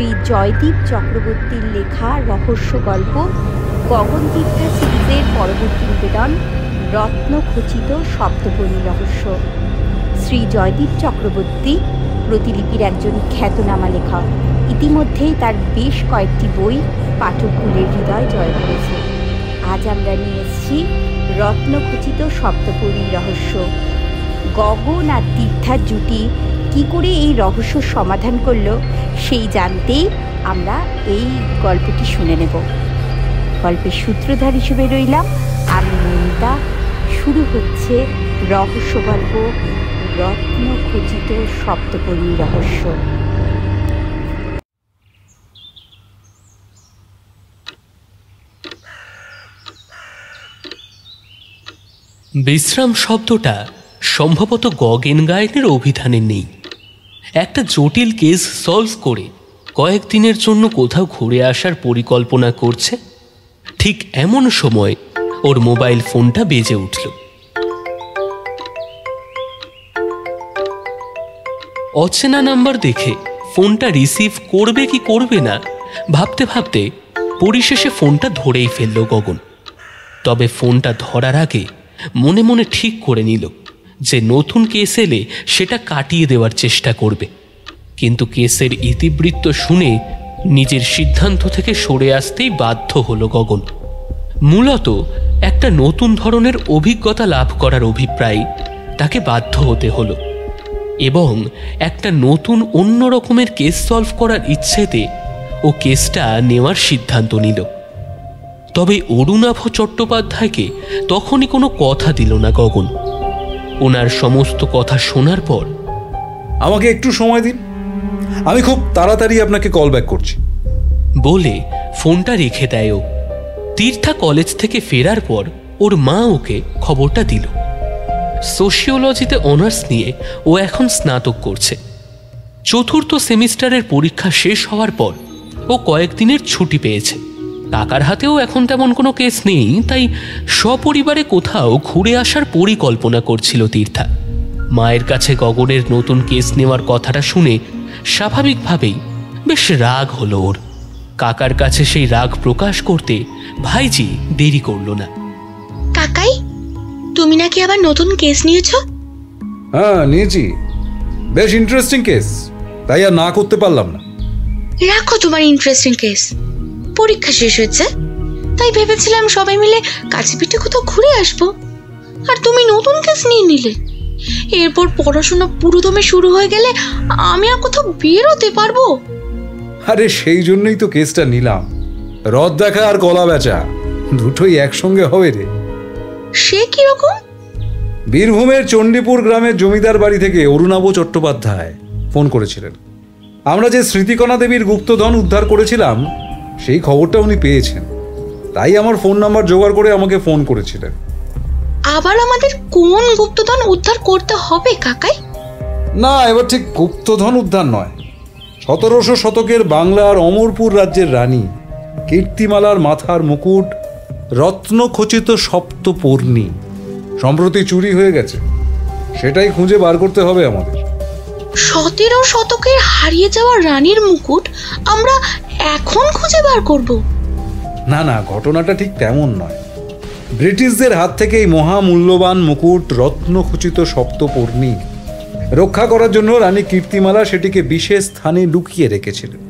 শ্রী জয়দীপ চক্রবর্তীর লেখা রহস্য গল্প গগনতীর্থা সিরিজের পরবর্তী নিবেদন রত্নখচিত সপ্তপদী রহস্য। শ্রী জয়দীপ চক্রবর্তী প্রতিলিপির একজন খ্যাতনামা লেখক। ইতিমধ্যেই তার বেশ কয়েকটি বই পাঠককুলের হৃদয় জয় করেছে। আজ আমরা নিয়ে এসেছি রত্নখচিত সপ্তপদী রহস্য। গগন আর তীর্থার জুটি কী করে এই রহস্য সমাধান করলো সেই জানতেই আমরা এই গল্পটি শুনে নেব। গল্পের সূত্রধার হিসেবে রইলাম আমি মনিতা। শুরু হচ্ছে রহস্য গল্প রত্নখচিত সপ্তপদী রহস্য। বিশ্রাম শব্দটা সম্ভবত গগন গায়নের অভিধানে নেই। একটা জটিল কেস সলভ করে কয়েকদিনের জন্য কোথাও ঘুরে আসার পরিকল্পনা করছে, ঠিক এমন সময় ওর মোবাইল ফোনটা বেজে উঠল। অচেনা নাম্বার দেখে ফোনটা রিসিভ করবে কি করবে না ভাবতে ভাবতে পরিশেষে ফোনটা ধরেই ফেলল গগন। তবে ফোনটা ধরার আগে মনে মনে ঠিক করে নিল যে নতুন কেস এলে সেটা কাটিয়ে দেওয়ার চেষ্টা করবে। কিন্তু কেসের ইতিবৃত্ত শুনে নিজের সিদ্ধান্ত থেকে সরে আসতেই বাধ্য হলো গগন। মূলত একটা নতুন ধরনের অভিজ্ঞতা লাভ করার অভিপ্রায় তাকে বাধ্য হতে হলো এবং একটা নতুন অন্য রকমের কেস সলভ করার ইচ্ছেতে ও কেসটা নেওয়ার সিদ্ধান্ত নিল। তবে অরুণাভ চট্টোপাধ্যায়কে তখনই কোনো কথা দিল না গগন। ওনার সমস্ত কথা শোনার পর, আমাকে একটু সময় দিন, আমি খুব তাড়াতাড়ি আপনাকে কল ব্যাক করছি বলে ফোনটা রেখে দেয় ও। তীর্থা কলেজ থেকে ফেরার পর ওর মা ওকে খবরটা দিল। সোশিওলজিতে অনার্স নিয়ে ও এখন স্নাতক করছে। চতুর্থ সেমিস্টারের পরীক্ষা শেষ হওয়ার পর ও কয়েকদিনের ছুটি পেয়েছে। কাকার হাতেও এখন তেমন কোনো কেস নেই, তাই সপরিবারে কোথাও ঘুরে আসার পরিকল্পনা করছিল তীর্থা। মায়ের কাছে গগনের নতুন কেস নেওয়ার কথাটা শুনে স্বাভাবিকভাবেই বেশ রাগ হলো ওর। কাকার কাছে সেই রাগ প্রকাশ করতে ভাইজি দেরি করল না। কাকাই, তুমি নাকি আবার নতুন কেস নিয়েছো? হ্যাঁ নিয়েছি, বেশ ইন্টারেস্টিং কেস, তাই আর না করতে পারলাম না। রাখো তোমার ইন্টারেস্টিং কেস, পরীক্ষা শেষ হয়েছে, তাই ভেবেছিলাম সবাই মিলে কাছে পিঠে কোথাও ঘুরে আসবো, আর তুমি নতুন কেস নিয়ে নিলে। এরপর পড়াশোনা পুরোদমে শুরু হয়ে গেলে আমি আর কোথাও বেরোতে পারবো? আরে সেই জন্যই তো কেসটা নিলাম। রথ দেখা আর কলা বেচা দুটোই একসঙ্গে হবে রে। সে কিরকম? বীরভূমের চণ্ডীপুর গ্রামের জমিদার বাড়ি থেকে অরুণাভ চট্টোপাধ্যায় ফোন করেছিলেন। আমরা যে স্মৃতিকণা দেবীর গুপ্তধন উদ্ধার করেছিলাম সেই খবরটা উনি পেয়েছেন, তাই আমার ফোন নাম্বার জোগাড় করে আমাকে ফোন করেছিলেন। আবার আমাদের কোন গুপ্তধন উদ্ধার করতে হবে কাকাই? না, এবার ঠিক গুপ্তধন উদ্ধার নয়। 1700 শতকের বাংলার অমরপুর রাজ্যের রানী কীর্তিমালার মাথার মুকুট রত্নখচিত সপ্তপর্ণী সম্প্রতি চুরি হয়ে গেছে, সেটাই খুঁজে বার করতে হবে আমাদের। 17 শতকের হারিয়ে যাওয়া রানীর মুকুট আমরা এখন খুঁজে বার করব? না না, ঘটনাটা ঠিক তেমন নয়। ব্রিটিশদের হাত থেকে এই মহামূল্যবান মুকুট রত্নখচিত সপ্তপর্ণী রক্ষা করার জন্য রানী কীর্তিমালা সেটিকে বিশেষ স্থানে লুকিয়ে রেখেছিলেন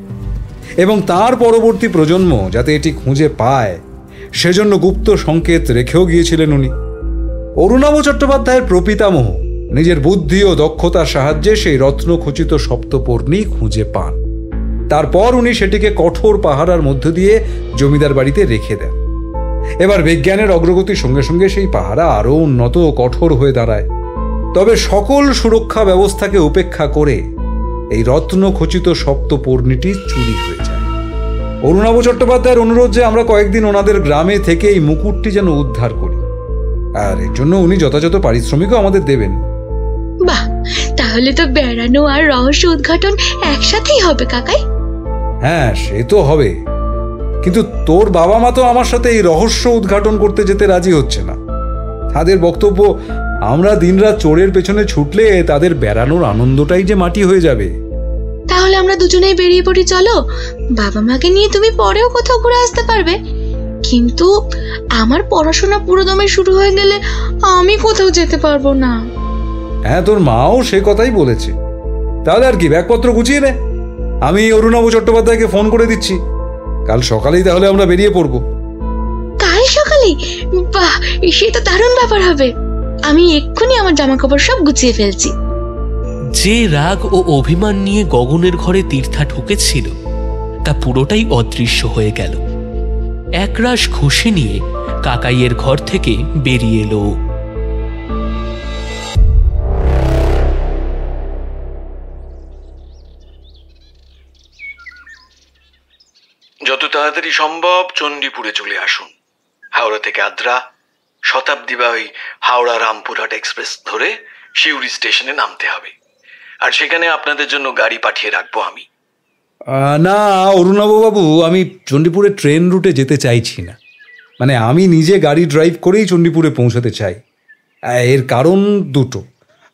এবং তার পরবর্তী প্রজন্ম যাতে এটি খুঁজে পায় সেজন্য গুপ্ত সংকেত রেখেও গিয়েছিলেন উনি। অরুণাভ চট্টোপাধ্যায়ের প্রপিতামহ নিজের বুদ্ধি ও দক্ষতার সাহায্যে সেই রত্নখচিত সপ্তপর্ণী খুঁজে পান। তারপর উনি সেটিকে কঠোর পাহারার মধ্য দিয়ে জমিদার বাড়িতে রেখে দেন। এবার বিজ্ঞানের অগ্রগতির সঙ্গে সঙ্গে সেই পাহারা আরও উন্নত ও কঠোর হয়ে দাঁড়ায়। তবে সকল সুরক্ষা ব্যবস্থাকে উপেক্ষা করে এই রত্নখচিত সপ্তপর্ণীটি চুরি হয়ে যায়। অরুণাভ চট্টোপাধ্যায়ের অনুরোধ যে আমরা কয়েকদিন ওনাদের গ্রামে থেকে এই মুকুটটি যেন উদ্ধার করি, আর এর জন্য উনি যথাযথ পারিশ্রমিকও আমাদের দেবেন। বাহ, তাহলে তো বেড়ানো আর রহস্য উদ্ঘাটন একসাথেই হবে কাকাই। হ্যাঁ সে তো হবে, কিন্তু তোর বাবা মা তো আমার সাথে এই রহস্য উদ্ঘাটন করতে যেতে রাজি হচ্ছে না। তাদের বক্তব্য আমরা দিনরাত চোরের পেছনে ছুটলে তাদের বেড়ানোর আনন্দটাই যে মাটি হয়ে যাবে। তাহলে আমরা দুজনেই বেরিয়ে পড়ি, চলো। বাবা মাকে নিয়ে তুমি পরেও কোথাও ঘুরে আসতে পারবে, কিন্তু আমার পড়াশোনা পুরোদমে শুরু হয়ে গেলে আমি কোথাও যেতে পারবো না। হ্যাঁ, তোর মাও সে কথাই বলেছে। তাহলে আর কি, ব্যাগপত্র গুছিয়ে নে। আমি অরুণাভ চট্টোপাধ্যায়কে ফোন করে দিচ্ছি, কাল সকালেই তাহলে আমরা বেরিয়ে পড়বো। কাল সকালে? বাহ, সে তো দারুণ ব্যাপার হবে। আমি এক্ষুনি আমার জামা কাপড় সব গুছিয়ে ফেলছি। যে রাগ ও অভিমান নিয়ে গগনের ঘরে তীর্থা ঢুকেছিল তা পুরোটাই অদৃশ্য হয়ে গেল। একরাশ খুশি নিয়ে কাকাইয়ের ঘর থেকে বেরিয়ে এলো। যত তাড়াতাড়ি সম্ভব চণ্ডীপুরে চলে আসুন। হাওড়া থেকে আদ্রা, শতাব্দী বা ওই হাওড়া রামপুরহাট এক্সপ্রেস ধরে শিউরি স্টেশনে নামতে হবে, আর সেখানে আপনাদের জন্য গাড়ি পাঠিয়ে রাখবো আমি। না অরুণাভ বাবু, আমি চণ্ডীপুরে ট্রেন রুটে যেতে চাইছি না। মানে আমি নিজে গাড়ি ড্রাইভ করেই চণ্ডীপুরে পৌঁছাতে চাই। এর কারণ দুটো।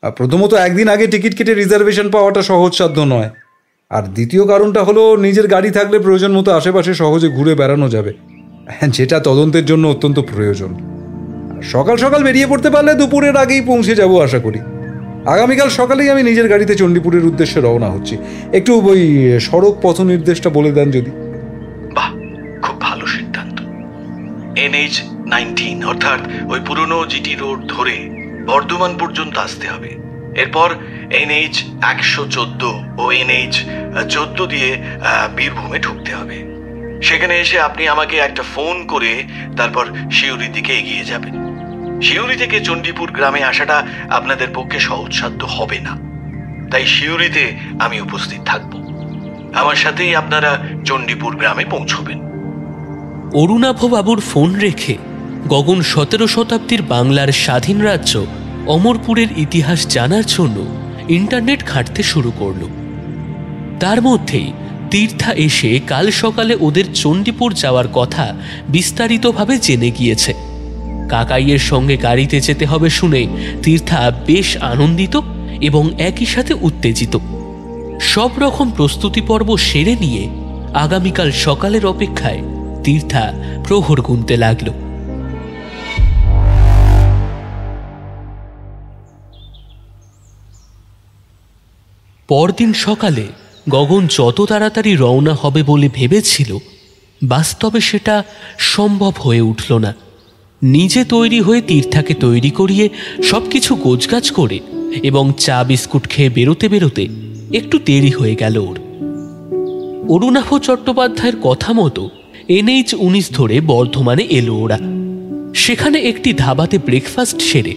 প্রথমত, একদিন আগে টিকিট কেটে রিজার্ভেশন পাওয়াটা সহজসাধ্য নয়। আর দ্বিতীয় কারণটা হলো, নিজের গাড়ি থাকলে প্রয়োজন মতো আশেপাশে সহজে ঘুরে বেড়ানো যাবে, যেটা তদন্তের জন্য অত্যন্ত প্রয়োজন। সকাল সকাল বেরিয়ে পড়তে পারলে দুপুরের আগেই পৌঁছে যাব আশা করি। আগামীকাল সকালেই আমি নিজের গাড়িতে চণ্ডীপুরের উদ্দেশ্যে রওনা হচ্ছি। একটু ওই সড়ক পথ নির্দেশটা বলে দেন যদি। বাহ, খুব ভালো সিদ্ধান্ত। NH-19 অর্থাৎ ওই পুরনো জিটি রোড ধরে বর্ধমান পর্যন্ত আসতে হবে। এরপর NH-114 ও NH-14 দিয়ে বীরভূমে ঢুকতে হবে। সেখানে এসে আপনি আমাকে একটা ফোন করে তারপর শিউরির দিকে এগিয়ে যাবেন। শিউরি থেকে চণ্ডীপুর গ্রামে আসাটা আপনাদের পক্ষে সহজসাধ্য হবে না, তাই শিউরিতে আমি উপস্থিত থাকব। আমার সাথেই আপনারা চণ্ডীপুর গ্রামে পৌঁছবেন। অরুণাভ বাবুর ফোন রেখে গগন 17 শতাব্দীর বাংলার স্বাধীন রাজ্য অমরপুরের ইতিহাস জানার জন্য ইন্টারনেট ঘাঁটতে শুরু করল। তার মধ্যেই তীর্থা এসে কাল সকালে ওদের চণ্ডীপুর যাওয়ার কথা বিস্তারিতভাবে জেনে গিয়েছে। কাকাইয়ের সঙ্গে গাড়িতে যেতে হবে শুনে তীর্থা বেশ আনন্দিত এবং একই সাথে উত্তেজিত। সব রকম প্রস্তুতি পর্ব সেরে নিয়ে আগামীকাল সকালের অপেক্ষায় তীর্থা প্রহর গুনতে লাগল। পরদিন সকালে গগন যত তাড়াতাড়ি রওনা হবে বলে ভেবেছিল, বাস্তবে সেটা সম্ভব হয়ে উঠল না। নিজে তৈরি হয়ে তীর্থাকে তৈরি করিয়ে সবকিছু গোছগাছ করে এবং চা বিস্কুট খেয়ে বেরোতে বেরোতে একটু দেরি হয়ে গেল ওর। অরুণাভ চট্টোপাধ্যায়ের কথা মতো NH-19 ধরে বর্ধমানে এলো ওরা। সেখানে একটি ধাবাতে ব্রেকফাস্ট সেরে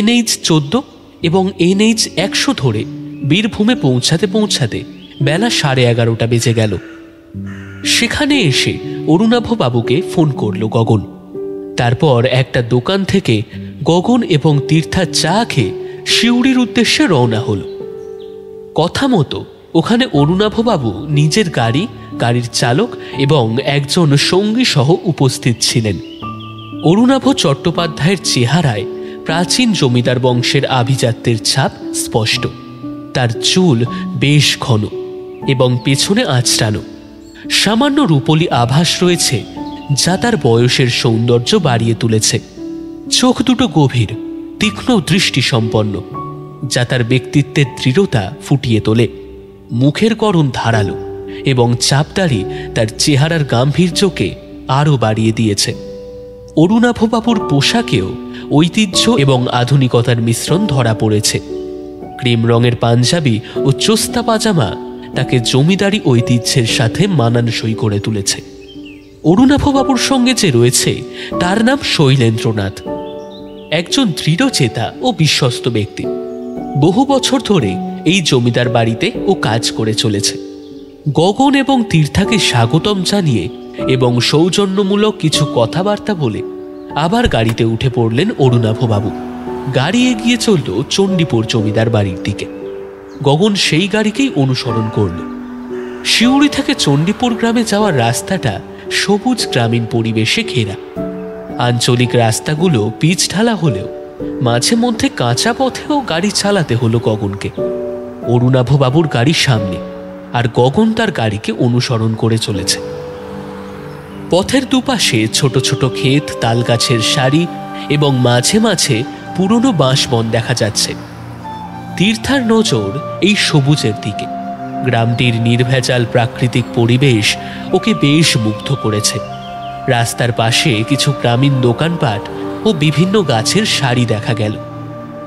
NH-14 এবং NH-100 ধরে বীরভূমে পৌঁছাতে পৌঁছাতে বেলা 11:30 বেজে গেল। সেখানে এসে অরুণাভ বাবুকে ফোন করল গগন। তারপর একটা দোকান থেকে গগন এবং তীর্থা চা খেয়ে শিউরির উদ্দেশ্যে রওনা হল। কথা মতো ওখানে অরুণাভ বাবু নিজের গাড়ি, গাড়ির চালক এবং একজন সঙ্গী সহ উপস্থিত ছিলেন। অরুণাভ চট্টোপাধ্যায়ের চেহারায় প্রাচীন জমিদার বংশের আভিজাত্যের ছাপ স্পষ্ট। তার চুল বেশ ঘন এবং পেছনে আঁচড়ানো। সামান্য রূপলি আভাস রয়েছে যা তার বয়সের সৌন্দর্য বাড়িয়ে তুলেছে। চোখ দুটো গভীর, তীক্ষ্ণ দৃষ্টি সম্পন্ন, যা তার ব্যক্তিত্বের দৃঢ়তা ফুটিয়ে তোলে। মুখের গড়ন ধারালো এবং চাপদাড়ি তার চেহারার গাম্ভীর্যকে আরও বাড়িয়ে দিয়েছে। অরুণাভ বাবুর পোশাকেও ঐতিহ্য এবং আধুনিকতার মিশ্রণ ধরা পড়েছে। ক্রিম রঙের পাঞ্জাবি ও চোস্তা পাজামা তাকে জমিদারি ঐতিহ্যের সাথে মানানসই করে তুলেছে। অরুণাভ বাবুর সঙ্গে যে রয়েছে তার নাম শৈলেন্দ্রনাথ, একজন দৃঢ়চেতা ও বিশ্বস্ত ব্যক্তি। বহু বছর ধরে এই জমিদার বাড়িতে ও কাজ করে চলেছে। গগন এবং তীর্থাকে স্বাগতম জানিয়ে এবং সৌজন্যমূলক কিছু কথাবার্তা বলে আবার গাড়িতে উঠে পড়লেন অরুণাভ বাবু। গাড়ি এগিয়ে চলল চণ্ডীপুর জমিদার বাড়ির দিকে। গগন সেই গাড়িকেই অনুসরণ করল। শিউরি থেকে চণ্ডীপুর গ্রামে যাওয়ার রাস্তাটা সবুজ গ্রামীণ পরিবেশে ঘেরা। আঞ্চলিক রাস্তাগুলো পিচ ঢালা হলেও মাঝে মধ্যে কাঁচা পথেও গাড়ি চালাতে হলো গগনকে। অরুণাভ বাবুর গাড়ির সামনে আর গগন তার গাড়িকে অনুসরণ করে চলেছে। পথের দুপাশে ছোট ছোট ক্ষেত, তালগাছের সারি এবং মাঝে মাঝে পুরনো বাঁশবন দেখা যাচ্ছে। তীর্থার নজর এই সবুজের দিকে। গ্রামটির নির্ভেজাল প্রাকৃতিক পরিবেশ ওকে বেশ মুগ্ধ করেছে। রাস্তার পাশে কিছু গ্রামীণ দোকানপাট ও বিভিন্ন গাছের সারি দেখা গেল।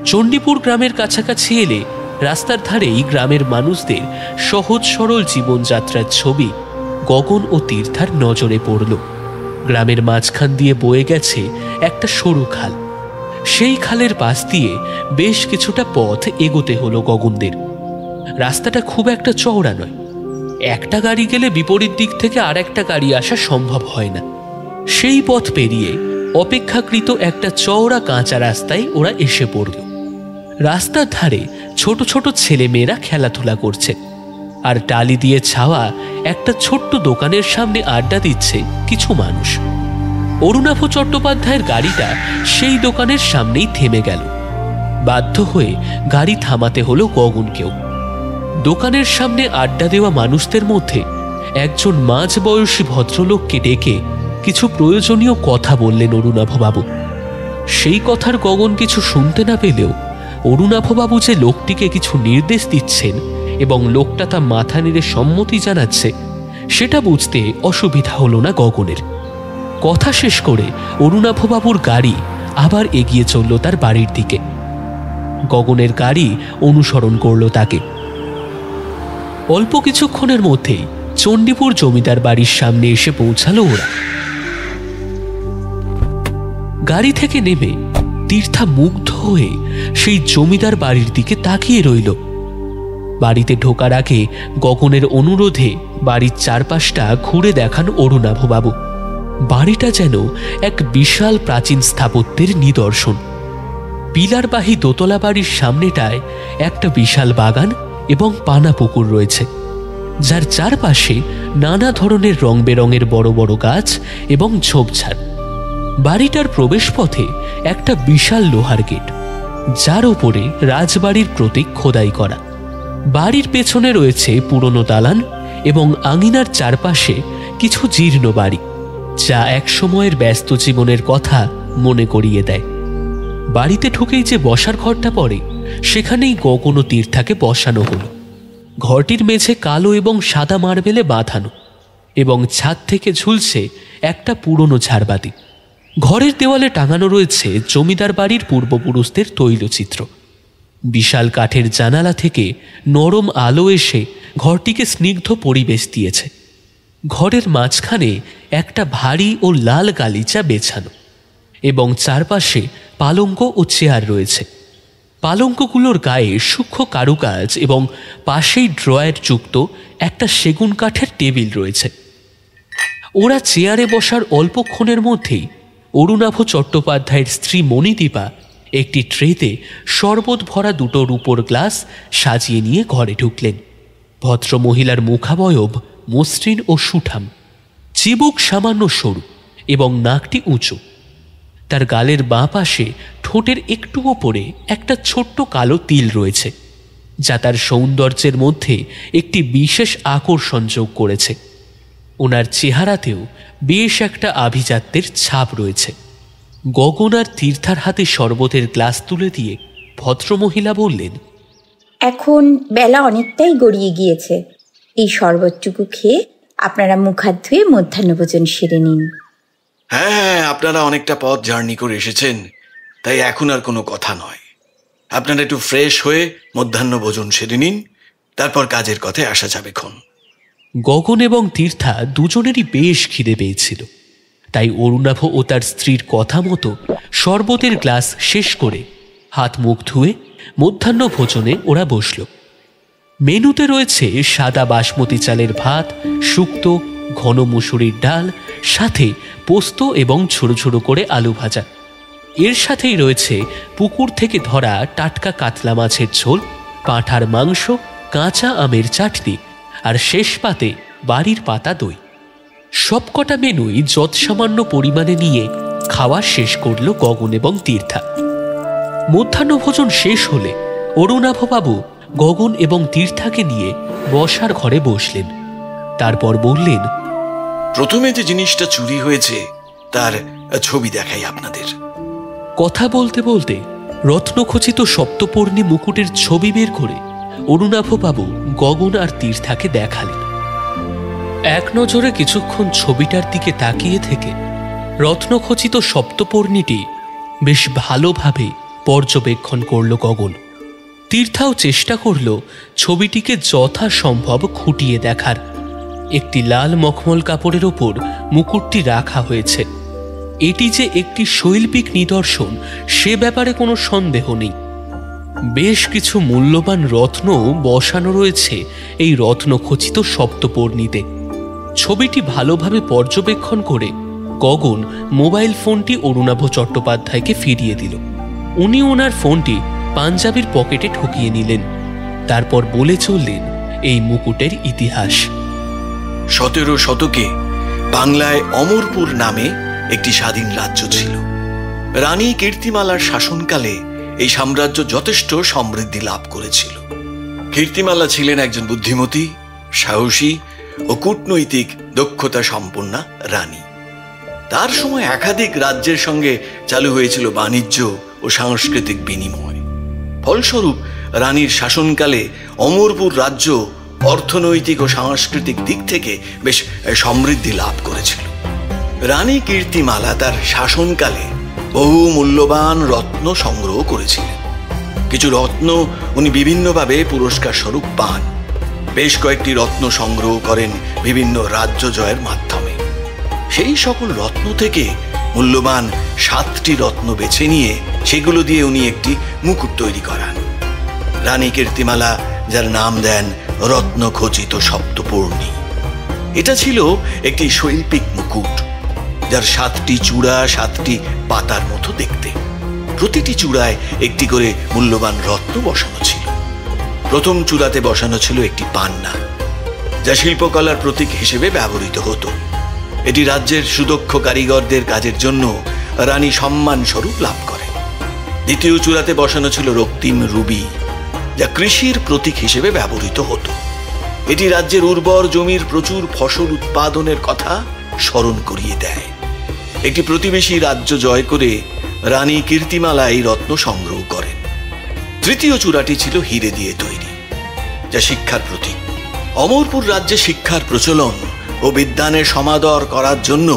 চণ্ডীপুর গ্রামের কাছাকাছি এলে রাস্তার ধারেই গ্রামের মানুষদের সহজ সরল জীবনযাত্রার ছবি গগন ও তীর্থার নজরে পড়ল। গ্রামের মাঝখান দিয়ে বয়ে গেছে একটা সরু খাল। সেই খালের পাশ দিয়ে বেশ কিছুটা পথ এগোতে হলো গগনদের। রাস্তাটা খুব একটা চওড়া নয়। একটা গাড়ি গেলে বিপরীত দিক থেকে আর একটা গাড়ি আসা সম্ভব হয় না। সেই পথ পেরিয়ে অপেক্ষাকৃত একটা চওড়া কাঁচা রাস্তায় ওরা এসে পড়ল। রাস্তার ধারে ছোট ছোট ছেলেমেয়েরা খেলাধুলা করছে, আর টালি দিয়ে ছাওয়া একটা ছোট্ট দোকানের সামনে আড্ডা দিচ্ছে কিছু মানুষ। অরুণাভ চট্টোপাধ্যায়ের গাড়িটা সেই দোকানের সামনেই থেমে গেল। বাধ্য হয়ে গাড়ি থামাতে হলো গগনকেও। দোকানের সামনে আড্ডা দেওয়া মানুষদের মধ্যে একজন মাঝবয়সী ভদ্রলোককে ডেকে কিছু প্রয়োজনীয় কথা বললেন অরুণাভবাবু। সেই কথার গগন কিছু শুনতে না পেলেও অরুণাভবাবু যে লোকটিকে কিছু নির্দেশ দিচ্ছেন এবং লোকটা তা মাথা নেড়ে সম্মতি জানাচ্ছে, সেটা বুঝতে অসুবিধা হলো না গগনের। কথা শেষ করে অরুণাভবাবুর গাড়ি আবার এগিয়ে চলল তার বাড়ির দিকে। গগনের গাড়ি অনুসরণ করল তাকে। অল্প কিছুক্ষণের মধ্যেই চণ্ডীপুর জমিদার বাড়ির সামনে এসে পৌঁছালো ওরা। গাড়ি থেকে নেমে তীর্থা মুগ্ধ হয়ে সেই জমিদার বাড়ির দিকে তাকিয়ে রইল। বাড়িতে ঢোকার আগে গগনের অনুরোধে বাড়ির চারপাশটা ঘুরে দেখান অরুণাভবাবু। বাড়িটা যেন এক বিশাল প্রাচীন স্থাপত্যের নিদর্শন। পিলারবাহী দোতলা বাড়ির সামনেটায় একটা বিশাল বাগান এবং পানা পুকুর রয়েছে, যার চারপাশে নানা ধরনের রং বেরঙের বড় বড় গাছ এবং ঝোপঝাড়। বাড়িটার প্রবেশপথে একটা বিশাল লোহার গেট, যার ওপরে রাজবাড়ির প্রতীক খোদাই করা। বাড়ির পেছনে রয়েছে পুরনো দালান এবং আঙিনার চারপাশে কিছু জীর্ণ বাড়ি, যা এক সময়ের ব্যস্ত জীবনের কথা মনে করিয়ে দেয়। বাড়িতে ঢুকেই যে বসার ঘরটা পড়ে, সেখানেই গগন ও তীর্থাকে বসানো হলো। ঘরটির মেঝে কালো এবং সাদা মার্বেলে বাঁধানো এবং ছাদ থেকে ঝুলছে একটা পুরনো ঝাড়বাতি। ঘরের দেওয়ালে টাঙানো রয়েছে জমিদার বাড়ির পূর্বপুরুষদের তৈলচিত্র। বিশাল কাঠের জানালা থেকে নরম আলো এসে ঘরটিকে স্নিগ্ধ পরিবেশ দিয়েছে। ঘরের মাঝখানে একটা ভারী ও লাল গালিচা বেছানো এবং চারপাশে পালঙ্ক ও চেয়ার রয়েছে। পালঙ্কগুলোর গায়ে সূক্ষ্ম কারুকাজ এবং পাশেই ড্রয়ার যুক্ত একটা সেগুন কাঠের টেবিল রয়েছে। ওরা চেয়ারে বসার অল্পক্ষণের মধ্যেই অরুণাভ চট্টোপাধ্যায়ের স্ত্রী মণিদীপা একটি ট্রেতে শরবত ভরা দুটো রূপোর গ্লাস সাজিয়ে নিয়ে ঘরে ঢুকলেন। ভদ্রমহিলার মুখাবয়ব মসৃণ ও সুঠাম, চিবুক সামান্য সরু এবং নাকটি উঁচু। তার গালের বাঁ পাশে ঠোঁটের একটু ওপরে একটা ছোট্ট কালো তিল রয়েছে, যা তার সৌন্দর্যের মধ্যে একটি বিশেষ আকর্ষণ যোগ করেছে। ওনার চেহারাতেও বেশ একটা আভিজাত্যের ছাপ রয়েছে। গগন আর তীর্থার হাতে শরবতের গ্লাস তুলে দিয়ে ভদ্রমহিলা বললেন, এখন বেলা অনেকটাই গড়িয়ে গিয়েছে। এই শরবতটুকু খেয়ে আপনারা মুখ হাত ধুয়ে মধ্যাহ্নভোজন সেরে নিন। হ্যাঁ, আপনারা অনেকটা পথ জার্নি করে এসেছেন, তাই এখন আর কোনো কথা নয়। আপনারা একটু ফ্রেশ হয়ে মধ্যাহ্নভোজন সেরে নিন, তারপর কাজের কথায় আসা যাবেক্ষণ। গগন এবং তীর্থা দুজনেরই বেশ খিদে পেয়েছিল, তাই অরুণাভ ও তার স্ত্রীর কথা মতো শরবতের গ্লাস শেষ করে হাত মুখ ধুয়ে মধ্যাহ্নভোজনে ওরা বসল। মেনুতে রয়েছে সাদা বাসমতি চালের ভাত, শুক্তো, ঘন মুসুরির ডাল, সাথে পোস্ত এবং ছোটো ছোটো করে আলু ভাজা। এর সাথেই রয়েছে পুকুর থেকে ধরা টাটকা কাতলা মাছের ঝোল, পাঁঠার মাংস, কাঁচা আমের চাটনি আর শেষ পাতে বাড়ির পাতা দই। সবকটা মেনুই যৎসামান্য পরিমাণে নিয়ে খাওয়া শেষ করল গগন এবং তীর্থা। মধ্যাহ্নভোজন শেষ হলে অরুণাভবাবু গগন এবং তীর্থাকে নিয়ে বসার ঘরে বসলেন। তারপর বললেন, প্রথমে যে জিনিসটা চুরি হয়েছে তার ছবি দেখাই আপনাদের। কথা বলতে বলতে রত্নখচিত সপ্তপর্ণী মুকুটের ছবি বের করে অরুণাভবাবু গগন আর তীর্থাকে দেখালেন। এক নজরে কিছুক্ষণ ছবিটার দিকে তাকিয়ে থেকে রত্নখচিত সপ্তপর্ণীটি বেশ ভালোভাবে পর্যবেক্ষণ করল গগন। তীর্থাও চেষ্টা করল ছবিটিকে যথাসম্ভব খুঁটিয়ে দেখার। একটি লাল মখমল কাপড়ের ওপর মুকুটটি রাখা হয়েছে। এটি যে একটি শৈল্পিক নিদর্শন সে ব্যাপারে কোনো সন্দেহ নেই। বেশ কিছু মূল্যবান রত্ন বসানো রয়েছে এই রত্নখচিত সপ্তপর্ণীতে। ছবিটি ভালোভাবে পর্যবেক্ষণ করে গগন মোবাইল ফোনটি অরুণাভ চট্টোপাধ্যায়কে ফিরিয়ে দিল। উনি ওনার ফোনটি পাঞ্জাবির পকেটে ঢুকিয়ে নিলেন। তারপর বলে চললেন এই মুকুটের ইতিহাস। 17 শতকে বাংলায় অমরপুর নামে একটি স্বাধীন রাজ্য ছিল। রানী কীর্তিমালার শাসনকালে এই সাম্রাজ্য যথেষ্ট সমৃদ্ধি লাভ করেছিল। কীর্তিমালা ছিলেন একজন বুদ্ধিমতী, সাহসী ও কূটনৈতিক দক্ষতা সম্পন্না রানী। তার সময় একাধিক রাজ্যের সঙ্গে চালু হয়েছিল বাণিজ্য ও সাংস্কৃতিক বিনিময়। ফলস্বরূপ রানীর শাসনকালে অমরপুর রাজ্য অর্থনৈতিক ও সাংস্কৃতিক দিক থেকে বেশ সমৃদ্ধি লাভ করেছিল। রানী কীর্তিমালা তার শাসনকালে বহু মূল্যবান রত্ন সংগ্রহ করেছিলেন। কিছু রত্ন উনি বিভিন্নভাবে পুরস্কার স্বরূপ পান। বেশ কয়েকটি রত্ন সংগ্রহ করেন বিভিন্ন রাজ্য জয়ের মাধ্যমে। সেই সকল রত্ন থেকে মূল্যবান 7টি রত্ন বেছে নিয়ে সেগুলো দিয়ে উনি একটি মুকুট তৈরি করান। রানী কীর্তিমালা যার নাম দেন রত্নখচিত সপ্তপর্ণী। এটা ছিল একটি শৈল্পিক মুকুট, যার 7টি চূড়া 7টি পাতার মতো দেখতে। প্রতিটি চূড়ায় একটি করে মূল্যবান রত্ন বসানো ছিল। প্রথম চূড়াতে বসানো ছিল একটি পান্না, যা শিল্পকলার প্রতীক হিসেবে ব্যবহৃত হতো। এটি রাজ্যের সুদক্ষ কারিগরদের কাজের জন্য রানী সম্মান স্বরূপ লাভ করে। দ্বিতীয় চূড়াতে বসানো ছিল রক্তিম রুবি, যা কৃষির প্রতীক হিসেবে ব্যবহৃত হতো। এটি রাজ্যের উর্বর জমির প্রচুর ফসল উৎপাদনের কথা স্মরণ করিয়ে দেয়। একটি প্রতিবেশী রাজ্য জয় করে রানী কীর্তিমালা এই রত্ন সংগ্রহ করেন। তৃতীয় চূড়াটি ছিল হিরে দিয়ে তৈরি, যা শিক্ষার প্রতীক। অমরপুর রাজ্যে শিক্ষার প্রচলন ও বিদ্যানের সমাদর করার জন্য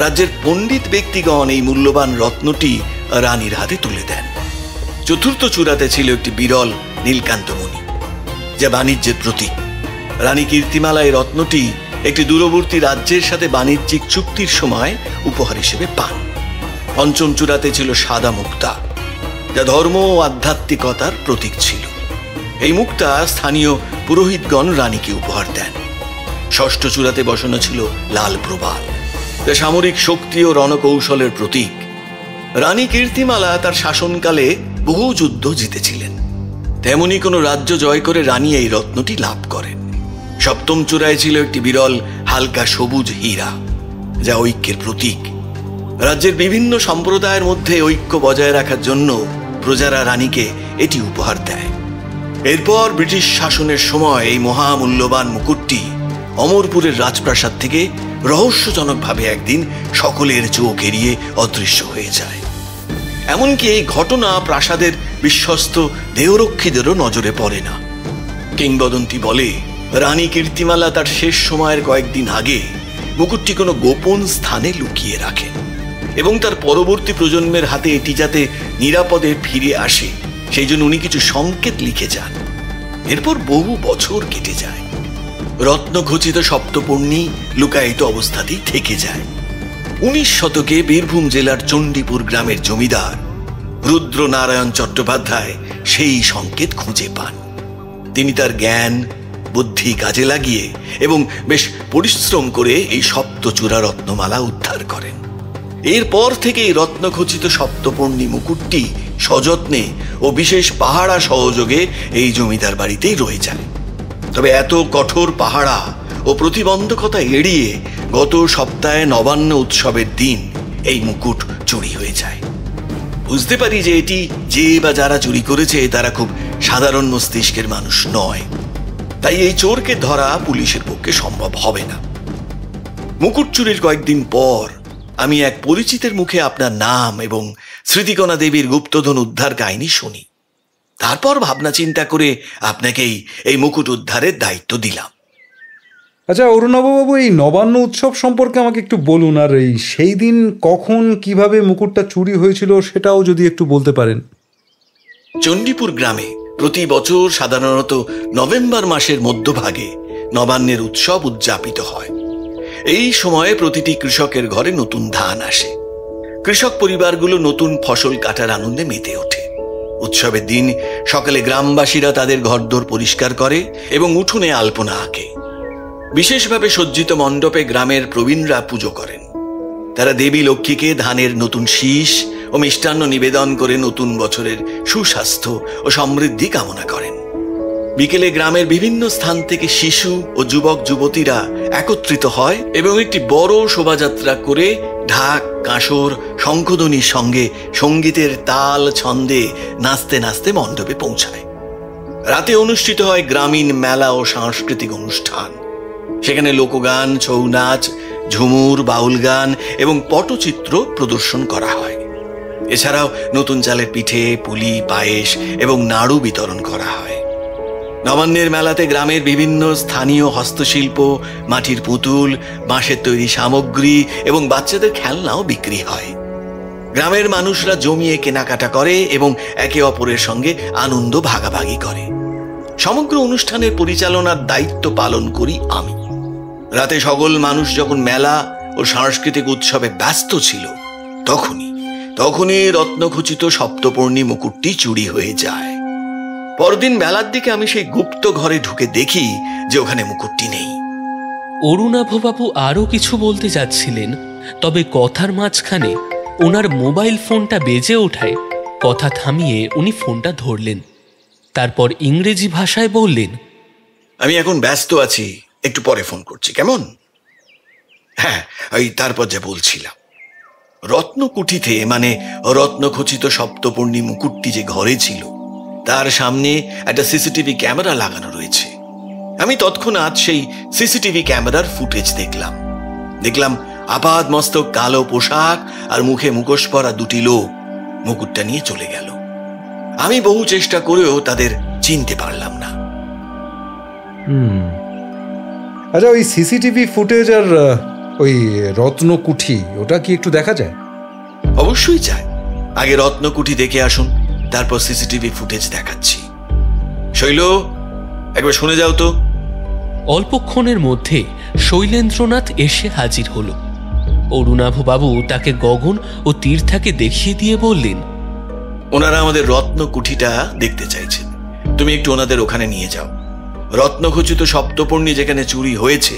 রাজ্যের পণ্ডিত ব্যক্তিগণ এই মূল্যবান রত্নটি রানীর হাতে তুলে দেন। চতুর্থ চূড়াতে ছিল একটি বিরল নীলকান্তমণি, যা বাণিজ্যের প্রতীক। রানী কীর্তিমালা এই রত্নটি একটি দূরবর্তী রাজ্যের সাথে বাণিজ্যিক চুক্তির সময় উপহার হিসেবে পান। পঞ্চম চূড়াতে ছিল সাদা মুক্তা, যা ধর্ম ও আধ্যাত্মিকতার প্রতীক ছিল। এই মুক্তা স্থানীয় পুরোহিতগণ রানীকে উপহার দেন। ষষ্ঠ চূড়াতে বসানো ছিল লাল প্রবাল, যা সামরিক শক্তি ও রণকৌশলের প্রতীক। রানী কীর্তিমালা তার শাসনকালে বহু যুদ্ধ জিতেছিলেন। তেমনি কোনো রাজ্য জয় করে রানী এই রত্নটি লাভ করেন। সপ্তম চূড়ায় ছিল একটি বিরল হালকা সবুজ হীরা, যা ঐক্যের প্রতীক। রাজ্যের বিভিন্ন সম্প্রদায়ের মধ্যে ঐক্য বজায় রাখার জন্য প্রজারা রানীকে এটি উপহার দেয়। এরপর ব্রিটিশ শাসনের সময় এই মহামূল্যবান মুকুটটি অমরপুরের রাজপ্রাসাদ থেকে রহস্যজনকভাবে একদিন সকলের চোখ এড়িয়ে অদৃশ্য হয়ে যায়। এমনকি এই ঘটনা প্রাসাদের বিশ্বস্ত দেহরক্ষীদেরও নজরে পড়ে না। কিংবদন্তি বলে রানী কীর্তিমালা তার শেষ সময়ের কয়েকদিন আগে মুকুটটি কোনো গোপন স্থানে লুকিয়ে রাখেন এবং তার পরবর্তী প্রজন্মের হাতে এটি যাতে নিরাপদে ফিরে আসে সেই জন্য উনি কিছু সংকেত লিখে যান। এরপর বহু বছর কেটে যায়। রত্নখচিত সপ্তপর্ণী লুকায়িত অবস্থাতেই থেকে যায়। 19 শতকে বীরভূম জেলার চণ্ডীপুর গ্রামের জমিদার রুদ্রনারায়ণ চট্টোপাধ্যায় সেই সংকেত খুঁজে পান। তিনি তার জ্ঞান বুদ্ধি কাজে লাগিয়ে এবং বেশ পরিশ্রম করে এই সপ্তচূড়া রত্নমালা উদ্ধার করেন। এরপর থেকে এই রত্নখচিত সপ্তপর্ণী মুকুটটি সযত্নে ও বিশেষ পাহারা সহযোগে এই জমিদার বাড়িতেই রয়ে যায়। তবে এত কঠোর পাহারা ও প্রতিবন্ধকতা এড়িয়ে গত সপ্তাহে নবান্ন উৎসবের দিন এই মুকুট চুরি হয়ে যায়। বুঝতে পারি যে এটি যে বা যারা চুরি করেছে তারা খুব সাধারণ মস্তিষ্কের মানুষ নয়, তাই এই চোরকে ধরা পুলিশের পক্ষে সম্ভব হবে না। মুকুট চুরির কয়েকদিন পর আমি এক পরিচিতের মুখে আপনার নাম এবং স্মৃতিকণা দেবীর গুপ্তধন উদ্ধার কাহিনী শুনি। তারপর ভাবনা চিন্তা করে আপনাকেই এই মুকুট উদ্ধারের দায়িত্ব দিলাম। আচ্ছা অরুণাভবাবু, এই নবান্ন উৎসব সম্পর্কে আমাকে একটু বলুন, আর এই সেই দিন কখন কিভাবে মুকুটটা চুরি হয়েছিল সেটাও যদি একটু বলতে পারেন। চণ্ডীপুর গ্রামে প্রতি বছর সাধারণত নভেম্বর মাসের মধ্যভাগে নবান্নের উৎসব উদযাপিত হয়। এই সময়ে প্রতিটি কৃষকের ঘরে নতুন ধান আসে। কৃষক পরিবারগুলো নতুন ফসল কাটার আনন্দে মেতে ওঠে। উৎসবের দিন সকালে গ্রামবাসীরা তাদের ঘরদোর পরিষ্কার করে এবং উঠোনে আলপনা আঁকে। বিশেষভাবে সজ্জিত মণ্ডপে গ্রামের প্রবীণরা পুজো করেন। তারা দেবী লক্ষ্মীকে ধানের নতুন শীষ ও মিষ্টান্ন নিবেদন করে নতুন বছরের সুস্বাস্থ্য ও সমৃদ্ধি কামনা করেন। বিকেলে গ্রামের বিভিন্ন স্থান থেকে শিশু ও যুবক যুবতীরা একত্রিত হয় এবং একটি বড় শোভাযাত্রা করে ঢাক, কাঁসর, শঙ্খধ্বনির সঙ্গে সঙ্গীতের তাল ছন্দে নাচতে নাচতে মণ্ডপে পৌঁছায়। রাতে অনুষ্ঠিত হয় গ্রামীণ মেলা ও সাংস্কৃতিক অনুষ্ঠান। সেখানে লোকগান, ছৌ নাচ, ঝুমুর, বাউল গান এবং পটচিত্র প্রদর্শন করা হয়। এছাড়াও নতুন চালের পিঠে, পুলি, পায়েস এবং নাড়ু বিতরণ করা হয়। নবান্নের মেলাতে গ্রামের বিভিন্ন স্থানীয় হস্তশিল্প, মাটির পুতুল, বাঁশের তৈরি সামগ্রী এবং বাচ্চাদের খেলনাও বিক্রি হয়। গ্রামের মানুষরা জমিয়ে কেনাকাটা করে এবং একে অপরের সঙ্গে আনন্দ ভাগাভাগি করে। সমগ্র অনুষ্ঠানের পরিচালনার দায়িত্ব পালন করি আমি। রাতে সকল মানুষ যখন মেলা ও সাংস্কৃতিক উৎসবে ব্যস্ত ছিল, তখনই রত্নখচিত সপ্তপর্ণী মুকুটটি চুরি হয়ে যায়। পরদিন বেলার দিকে আমি সেই গুপ্ত ঘরে ঢুকে দেখি যে ওখানে মুকুটটি নেই। অরুণাভবাবু আরও কিছু বলতে যাচ্ছিলেন, তবে কথার মাঝখানে ওনার মোবাইল ফোনটা বেজে ওঠায় কথা থামিয়ে উনি ফোনটা ধরলেন। তারপর ইংরেজি ভাষায় বললেন, আমি এখন ব্যস্ত আছি, একটু পরে ফোন করছি, কেমন? হ্যাঁ, ওই তারপর যা বলছিলাম, রত্নকুঠিতে মানে রত্নখচিত সপ্তপর্ণী মুকুটটি যে ঘরে ছিল তার সামনে একটা সিসিটিভি ক্যামেরা লাগানো রয়েছে। আমি তৎক্ষণাৎ সেই সিসিটিভি ক্যামেরার ফুটেজ দেখলাম আপাদ মস্তক কালো পোশাক আর মুখে মুখোশ পরা দুটি লোক মুকুটটা নিয়ে চলে গেল। আমি বহু চেষ্টা করেও তাদের চিনতে পারলাম না। আচ্ছা, ওই সিসিটিভি ফুটেজ আর ওই রত্নকুঠি, ওটা কি একটু দেখা যায়? অবশ্যই যায়। আগে রত্নকুঠি দেখে আসুন, তারপর সিসিটিভি ফুটেজ দেখাচ্ছি। শৈল, একবার শুনে যাও তো। অল্পক্ষণের মধ্যে শৈলেন্দ্রনাথ এসে হাজির হল। অরুণাভবাবু তাকে গগন ও তীর্থাকে দেখিয়ে দিয়ে বললেন, ওনারা আমাদের রত্নকুঠিটা দেখতে চাইছেন, তুমি একটু ওনাদের ওখানে নিয়ে যাও। রত্নখচিত সপ্তপর্ণী যেখানে চুরি হয়েছে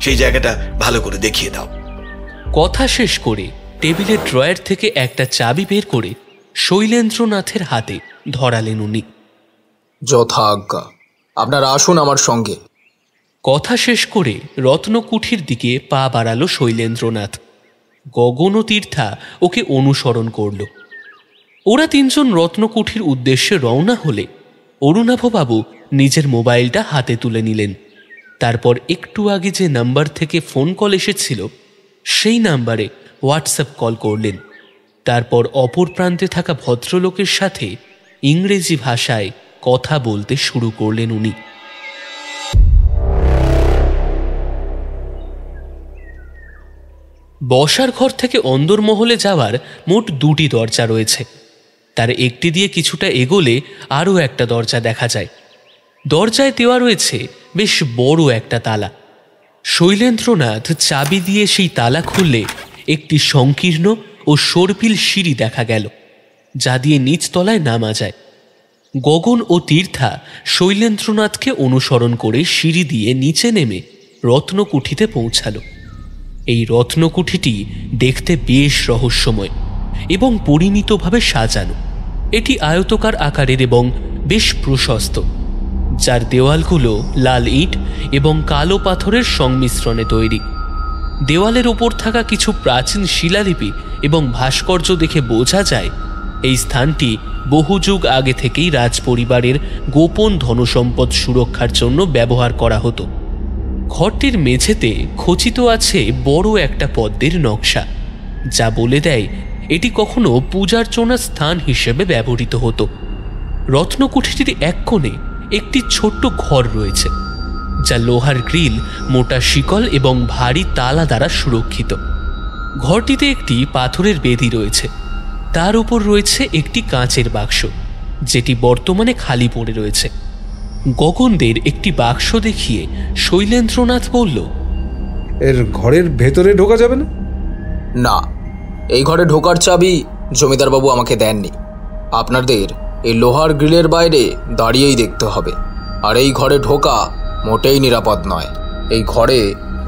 সেই জায়গাটা ভালো করে দেখিয়ে দাও। কথা শেষ করে টেবিলের ড্রয়ার থেকে একটা চাবি বের করে শৈলেন্দ্রনাথের হাতে ধরালেন উনি। যথা আজ্ঞা, আপনারা আসুন আমার সঙ্গে। কথা শেষ করে রত্নকুঠির দিকে পা বাড়ালো শৈলেন্দ্রনাথ। গগন ও তীর্থা ওকে অনুসরণ করল। ওরা তিনজন রত্নকুঠির উদ্দেশ্যে রওনা হলে অরুণাভবাবু নিজের মোবাইলটা হাতে তুলে নিলেন। তারপর একটু আগে যে নাম্বার থেকে ফোন কল এসেছিল সেই নাম্বারে হোয়াটসঅ্যাপ কল করলেন। তারপর অপর প্রান্তে থাকা ভদ্রলোকের সাথে ইংরেজি ভাষায় কথা বলতে শুরু করলেন উনি। বসার ঘর থেকে অন্দরমহলে যাওয়ার মোট দুটি দরজা রয়েছে। তার একটি দিয়ে কিছুটা এগোলে আরও একটা দরজা দেখা যায়। দরজায় দেওয়া রয়েছে বেশ বড় একটা তালা। শৈলেন্দ্রনাথ চাবি দিয়ে সেই তালা খুললে একটি সংকীর্ণ ও সর্পিল সিঁড়ি দেখা গেল, যা দিয়ে নিচতলায় নামা যায়। গগন ও তীর্থা শৈলেন্দ্রনাথকে অনুসরণ করে সিঁড়ি দিয়ে নিচে নেমে রত্নকুঠিতে পৌঁছালো। এই রত্নকুঠিটি দেখতে বেশ রহস্যময় এবং পরিমিতভাবে সাজানো। এটি আয়তকার আকারের এবং বেশ প্রশস্ত, যার দেওয়ালগুলো লাল ইট এবং কালো পাথরের সংমিশ্রণে তৈরি। দেওয়ালের ওপর থাকা কিছু প্রাচীন শিলালিপি এবং ভাস্কর্য দেখে বোঝা যায় এই স্থানটি বহু যুগ আগে থেকেই রাজপরিবারের গোপন ধনসম্পদ সুরক্ষার জন্য ব্যবহার করা হতো। ঘরটির মেঝেতে খচিত আছে বড় একটা পদ্মের নকশা, যা বলে দেয় এটি কখনো পূজার্চনার স্থান হিসেবে ব্যবহৃত হতো। রত্নকুঠিটির এক কোণে একটি ছোট্ট ঘর রয়েছে, যা লোহার গ্রিল, মোটা শিকল এবং ভারী তালা দ্বারা সুরক্ষিত। ঘরটিতে একটি পাথরের বেদি রয়েছে, তার উপর রয়েছে একটি কাঁচের বাক্স, যেটি বর্তমানে খালি পড়ে রয়েছে। গগনদের একটি বাক্স দেখিয়ে শৈলেন্দ্রনাথ বলল, এর ঘরের ভেতরে ঢোকা যাবে না? না, এই ঘরে ঢোকার চাবি জমিদারবাবু আমাকে দেননি। আপনাদের এই লোহার গ্রিলের বাইরে দাঁড়িয়েই দেখতে হবে। আর এই ঘরে ঢোকা মোটেই নিরাপদ নয়। এই ঘরে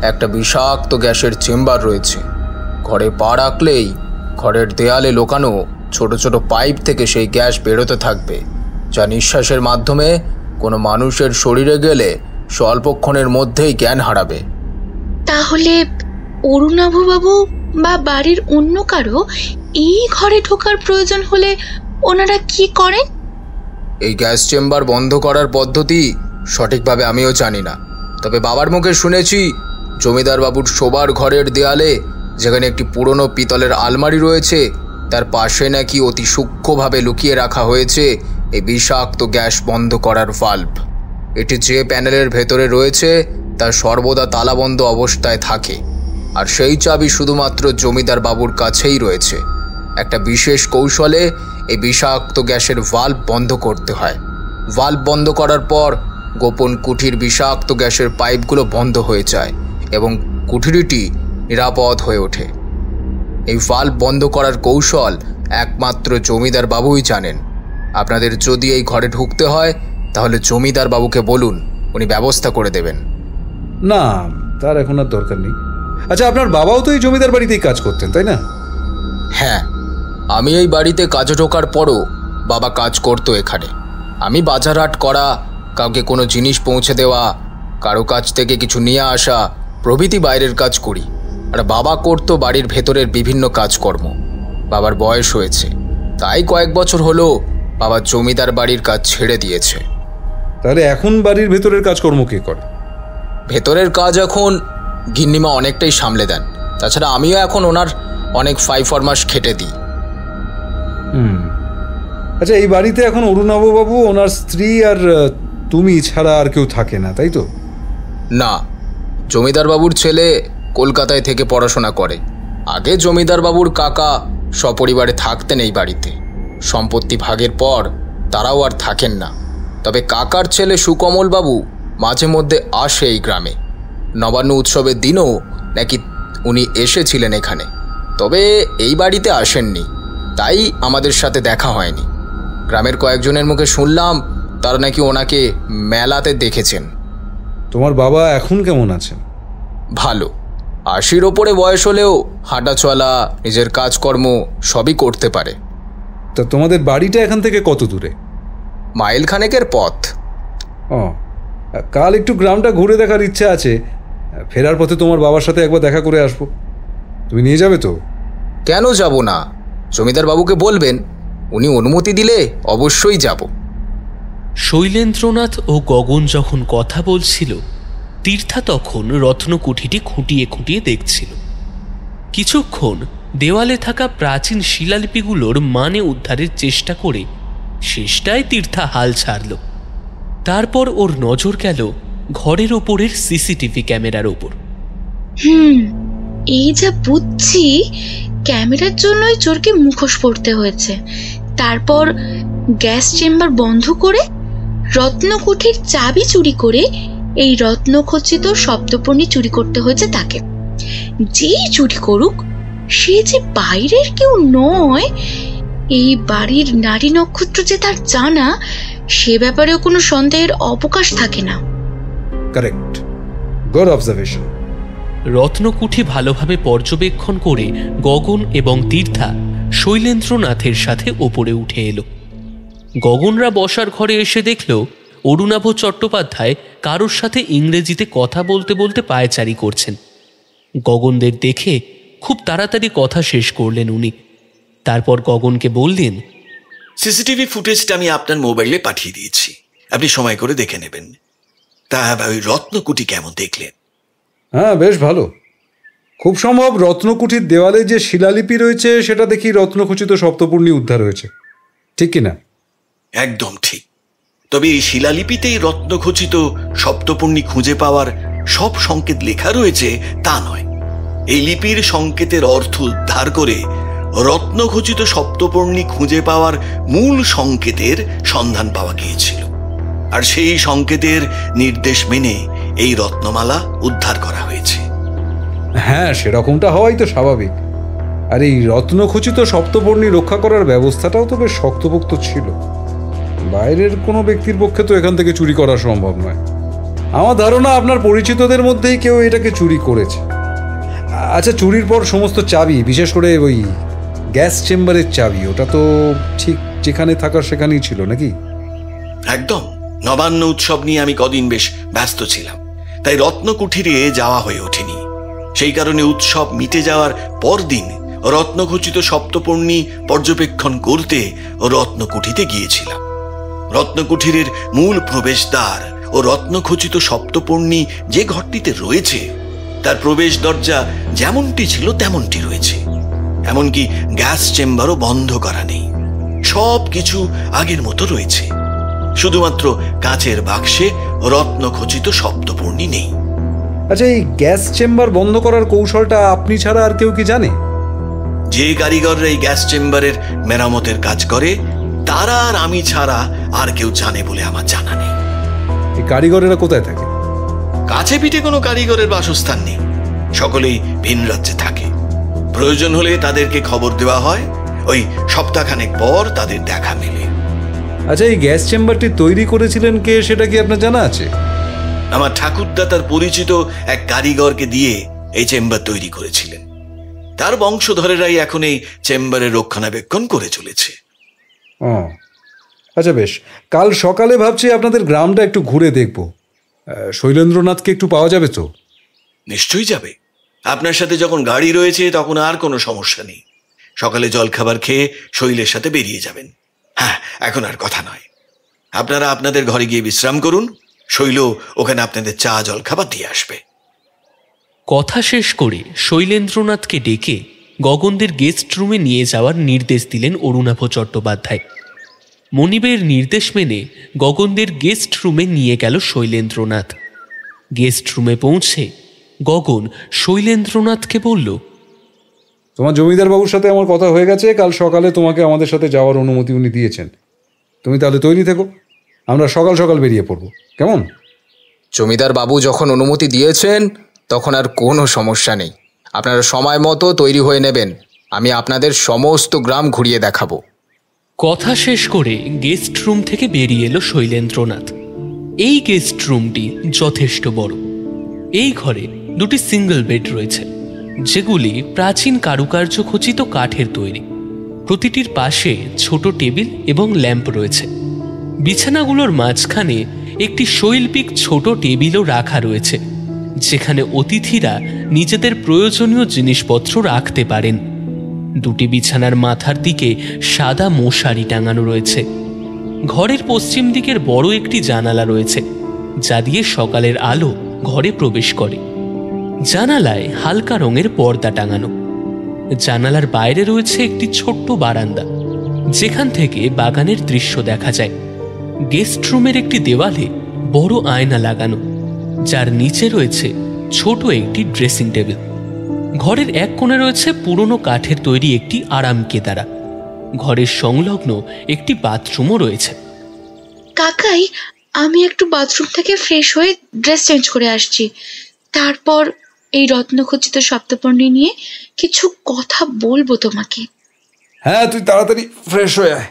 একটা বিষাক্ত গ্যাসের চেম্বার রয়েছে। ঘরে পা রাখলেই ঘরের দেয়ালে লোকানো ছোট ছোট পাইপ থেকে সেই গ্যাস বেরোতে থাকবে, যা নিঃশ্বাসের মাধ্যমে কোনো মানুষের শরীরে গেলে স্বল্পক্ষণের মধ্যেই জ্ঞান হারাবে। তাহলে অরুণাভবাবু বা বাড়ির অন্য কারো এই ঘরে ঢোকার প্রয়োজন হলে ওনারা কি করেন? এই গ্যাস চেম্বার বন্ধ করার পদ্ধতি সঠিকভাবে আমিও জানি না, তবে বাবার মুখে শুনেছি জমিদার বাবুর শোবার ঘরের দেয়ালে যেখানে একটি পুরনো পিতলের আলমারি রয়েছে, তার পাশে নাকি অতি সূক্ষ্মভাবে লুকিয়ে রাখা হয়েছে এই বিষাক্ত গ্যাস বন্ধ করার ভাল্ব। এটি যে প্যানেলের ভেতরে রয়েছে তা সর্বদা তালাবন্ধ অবস্থায় থাকে, আর সেই চাবি শুধুমাত্র জমিদার বাবুর কাছেই রয়েছে। একটা বিশেষ কৌশলে এই বিষাক্ত গ্যাসের ভাল্ব বন্ধ করতে হয়। ভাল্ব বন্ধ করার পর গোপন কুঠির বিষাক্ত গ্যাসের পাইপগুলো বন্ধ হয়ে যায় এবং কুঠিরিটি নিরাপদ হয়ে ওঠে। এই ভাল্ব বন্ধ করার কৌশল একমাত্র জমিদার বাবুই জানেন। আপনাদের যদি এই ঘরে ঢুকতে হয় তাহলে জমিদার বাবুকে বলুন, উনি ব্যবস্থা করে দেবেন। না, তার এখন আর দরকার নেই। আচ্ছা, আপনার বাবাও তো এই জমিদার বাড়িতেই কাজ করতেন, তাই না? হ্যাঁ, আমি এই বাড়িতে কাজে ঢোকার পরও বাবা কাজ করতো এখানে। আমি বাজারহাট করা, কাউকে কোনো জিনিস পৌঁছে দেওয়া, কারো কাছ থেকে কিছু নিয়ে আসা প্রভৃতি বাইরের কাজ করি। আর বাবা করতো বাড়ির ভেতরের বিভিন্ন কাজকর্ম। বাবার বয়স হয়েছে, তাই কয়েক বছর হলো বাবা জমিদার বাড়ির কাজ ছেড়ে দিয়েছে। তাহলে এখন বাড়ির ভেতরের কাজকর্ম কে করে? ভেতরের কাজ এখন গিন্নিমা অনেকটাই সামলে দেন। তাছাড়া আমিও এখন ওনার অনেক ফাইফরমাস খেটে দিই। আচ্ছা, এই বাড়িতে এখন অরুণাভবাবু, ওনার স্ত্রী আর তুমি ছাড়া আর কেউ থাকে না, তাই তো? না, জমিদার বাবুর ছেলে কলকাতায় থেকে পড়াশোনা করে। আগে জমিদার বাবুর কাকা সপরিবারে থাকতেন এই বাড়িতে। সম্পত্তি ভাগের পর তারাও আর থাকেন না। তবে কাকার ছেলে সুকমল বাবু মাঝে মধ্যে আসে এই গ্রামে। নবান্ন উৎসবের দিনও নাকি উনি এসেছিলেন এখানে, তবে এই বাড়িতে আসেননি, তাই আমাদের সাথে দেখা হয়নি। গ্রামের কয়েকজনের মুখে শুনলাম তারা নাকি ওনাকে মেলাতে দেখেছেন। তোমার বাবা এখন কেমন আছেন? ভালো, 80-র ওপরে বয়স হলেও হাঁটা চলা, নিজের কাজকর্ম সবই করতে পারে। তা তোমাদের বাড়িটা এখান থেকে কত দূরে? মাইল খানেকের পথ। ও, কাল একটু গ্রামটা ঘুরে দেখার ইচ্ছা আছে। ফেরার পথে তোমার বাবার সাথে একবার দেখা করে আসবো। তুমি নিয়ে যাবে তো? কেন যাব না? জমিদার বাবুকে বলবেন, উনি অনুমতি দিলে অবশ্যই যাব। শৈলেন্দ্রনাথ ও গগন যখন কথা বলছিল, তীর্থা তখন রত্নকুঠিটি খুঁটিয়ে খুঁটিয়ে দেখছিল। কিছুক্ষণ দেওয়ালে থাকা প্রাচীন শিলালিপিগুলোর মানে উদ্ধারের চেষ্টা করে শেষটায় তীর্থা হাল ছাড়ল। তারপর ওর নজর গেল ঘরের ওপরের সিসিটিভি ক্যামেরার ওপর। এই যা বুঝছি, ক্যামেরার জন্যই চোরকে মুখোশ পড়তে হয়েছে। তারপর গ্যাস চেম্বার বন্ধ করে রত্নকুঠির চাবি চুরি করে এই রত্নখচিত সপ্তপর্ণী চুরি করতে হয়েছে তাকে। যেই চুরি করুক, সে যে বাইরের কেউ নয়, এই বাড়ির নারী নক্ষত্র যে তার জানা, সে ব্যাপারেও কোনো সন্দেহের অবকাশ থাকে না। Correct, good observation. রত্নকুঠি ভালোভাবে পর্যবেক্ষণ করে গগন এবং তীর্থা শৈলেন্দ্রনাথের সাথে ওপরে উঠে এলো। গগনরা বসার ঘরে এসে দেখল অরুণাভ চট্টোপাধ্যায় কারোর সাথে ইংরেজিতে কথা বলতে বলতে পায়চারি করছেন। গগনদের দেখে খুব তাড়াতাড়ি কথা শেষ করলেন উনি। তারপর গগনকে বললেন, সিসিটিভি ফুটেজটা আমি আপনার মোবাইলে পাঠিয়ে দিয়েছি, আপনি সময় করে দেখে নেবেন। তা ওই রত্নকুটি কেমন দেখলেন? হ্যাঁ, বেশ ভালো। খুব সম্ভব রত্নকুঠির দেওয়ালে যে শিলালিপি রয়েছে সেটা দেখি রত্নখচিত সপ্তপূর্ণী উদ্ধার হয়েছে, ঠিক কিনা? একদম ঠিক। তবে এই শিলালিপিতেই রত্নখচিত সপ্তপূর্ণী খুঁজে পাওয়ার সব সংকেত লেখা রয়েছে তা নয়। এই লিপির সংকেতের অর্থ উদ্ধার করে রত্নখচিত সপ্তপূর্ণী খুঁজে পাওয়ার মূল সংকেতের সন্ধান পাওয়া গিয়েছিল, আর সেই সংকেতের নির্দেশ মেনে এই রত্নমালা উদ্ধার করা হয়েছে। হ্যাঁ, সেরকমটা হওয়াই তো স্বাভাবিক। আর এই রত্নখচিত সপ্তপর্ণী রক্ষা করার ব্যবস্থাটাও তো বেশ শক্তপোক্ত ছিল। বাইরের কোনো ব্যক্তির পক্ষে তো এখান থেকে চুরি করা সম্ভব নয়। আমার ধারণা আপনার পরিচিতদের মধ্যেই কেউ এটাকে চুরি করেছে। আচ্ছা, চুরির পর সমস্ত চাবি, বিশেষ করে ওই গ্যাস চেম্বারের চাবি, ওটা তো ঠিক যেখানে থাকার সেখানেই ছিল নাকি? একদম। নবান্ন উৎসব নিয়ে আমি কদিন বেশ ব্যস্ত ছিলাম, তাই রত্নকুঠিরে যাওয়া হয়ে ওঠেনি। সেই কারণে উৎসব মিটে যাওয়ার পরদিন রত্নখচিত সপ্তপর্ণী পর্যবেক্ষণ করতে রত্নকুঠিতে গিয়েছিলাম। রত্নকুঠিরের মূল প্রবেশদ্বার ও রত্নখচিত সপ্তপর্ণী যে ঘরটিতে রয়েছে তার প্রবেশ দরজা যেমনটি ছিল তেমনটি রয়েছে। এমনকি গ্যাস চেম্বারও বন্ধ করা নেই, সব কিছু আগের মতো রয়েছে। শুধুমাত্র কাঁচের বাক্সে রত্নখচিত সপ্তপর্ণী নেই। আচ্ছা, এই গ্যাস চেম্বার বন্ধ করার কৌশলটা আপনি ছাড়া আর কেউ কি জানে? যে কারিগররা এই গ্যাস চেম্বারের মেরামতের কাজ করে তারা আর আমি ছাড়া আর কেউ জানে বলে আমার জানা নেই। এই কারিগরেরা কোথায় থাকে? কাছে পিঠে কোনো কারিগরের বাসস্থান নেই, সকলেই ভিন রাজ্যে থাকে। প্রয়োজন হলে তাদেরকে খবর দেওয়া হয়, ওই সপ্তাহখানেক পর তাদের দেখা মেলে। আচ্ছা, এই গ্যাস চেম্বারটি তৈরি করেছিলেন কে, সেটা কি আপনার জানা আছে? আমার ঠাকুরদা তার পরিচিত এক কারিগরকে দিয়ে এই চেম্বার তৈরি করেছিলেন। তার বংশধরেরাই এখন এই চেম্বারের রক্ষণাবেক্ষণ করে চলেছে। ও আচ্ছা, বেশ। কাল সকালে ভাবছি আপনাদের গ্রামটা একটু ঘুরে দেখব। শৈলেন্দ্রনাথকে একটু পাওয়া যাবে তো? নিশ্চয়ই যাবে। আপনার সাথে যখন গাড়ি রয়েছে তখন আর কোনো সমস্যা নেই। সকালে জলখাবার খেয়ে শৈলের সাথে বেরিয়ে যাবেন। হ্যাঁ, এখন আর কথা নয়, আপনারা আপনাদের ঘরে গিয়ে বিশ্রাম করুন। শৈল ওখানে আপনাদের চা জলখাবার দিয়ে আসবে। কথা শেষ করে শৈলেন্দ্রনাথকে ডেকে গগনদের গেস্ট রুমে নিয়ে যাওয়ার নির্দেশ দিলেন অরুণাভ চট্টোপাধ্যায়। মনিবের নির্দেশ মেনে গগনদের গেস্ট রুমে নিয়ে গেল শৈলেন্দ্রনাথ। গেস্ট রুমে পৌঁছে গগন শৈলেন্দ্রনাথকে বলল, তোমার জমিদার বাবুর সাথে আমার কথা হয়ে গেছে, কাল সকালে তোমাকে আমাদের সাথে যাওয়ার অনুমতি উনি দিয়েছেন। তুমি তাহলে তৈরি থেকো, আমরা সকাল সকাল বেরিয়ে পড়ব, কেমন? জমিদার বাবু যখন অনুমতি দিয়েছেন তখন আর কোনো সমস্যা নেই। আপনারা সময় মতো তৈরি হয়ে নেবেন, আমি আপনাদের সমস্ত গ্রাম ঘুরিয়ে দেখাবো। কথা শেষ করে গেস্ট রুম থেকে বেরিয়ে এলো শৈলেন্দ্রনাথ। এই গেস্ট রুমটি যথেষ্ট বড়। এই ঘরে দুটি সিঙ্গল বেড রয়েছে, যেগুলি প্রাচীন কারুকার্য খচিত কাঠের তৈরি। প্রতিটির পাশে ছোট টেবিল এবং ল্যাম্প রয়েছে। বিছানাগুলোর মাঝখানে একটি শৈল্পিক ছোট টেবিলও রাখা রয়েছে, যেখানে অতিথিরা নিজেদের প্রয়োজনীয় জিনিসপত্র রাখতে পারেন। দুটি বিছানার মাথার দিকে সাদা মশারি টাঙানো রয়েছে। ঘরের পশ্চিম দিকের বড় একটি জানালা রয়েছে, যা দিয়ে সকালের আলো ঘরে প্রবেশ করে। জানালায় হালকা রঙের পর্দা টাঙানো। জানালার বাইরে রয়েছে একটি ছোট্ট বারান্দা, যেখান থেকে বাগানের দৃশ্য দেখা যায়। গেস্ট রুমের একটি দেওয়ালে বড় আয়না লাগানো, যার নিচে রয়েছে ছোট একটি ড্রেসিং টেবিল। ঘরের এক কোণে রয়েছে পুরনো কাঠের তৈরি একটি আরাম কেদারা। ঘরের সংলগ্ন একটি বাথরুমও রয়েছে। কাকাই, আমি একটু বাথরুম থেকে ফ্রেশ হয়ে ড্রেস চেঞ্জ করে আসছি, তারপর এই রত্নখচিত সপ্তপর্ণী নিয়ে কিছু কথা বলবো তোমাকে। হ্যাঁ, তুই তাড়াতাড়ি ফ্রেশ হয়ে আয়,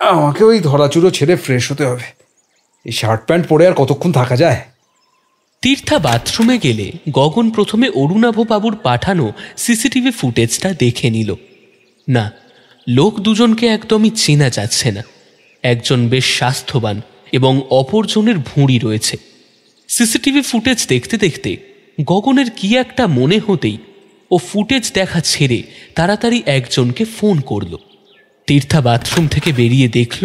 আমাকে ওই ধরাচুরো ছেড়ে ফ্রেশ হতে হবে। এই শার্ট প্যান্ট পরে আর কতক্ষণ থাকা যায়? তীর্থা বাথরুমে গেলে গগন প্রথমে অরুণাভ বাবুর পাঠানো সিসিটিভি ফুটেজটা দেখে নিল। না, লোক দুজনকে একদমই চেনা যাচ্ছে না। একজন বেশ স্বাস্থ্যবান এবং অপরজনের ভুঁড়ি রয়েছে। সিসিটিভি ফুটেজ দেখতে দেখতে গগনের কি একটা মনে হতেই ও ফুটেজ দেখা ছেড়ে তাড়াতাড়ি একজনকে ফোন করল। তীর্থা বাথরুম থেকে বেরিয়ে দেখল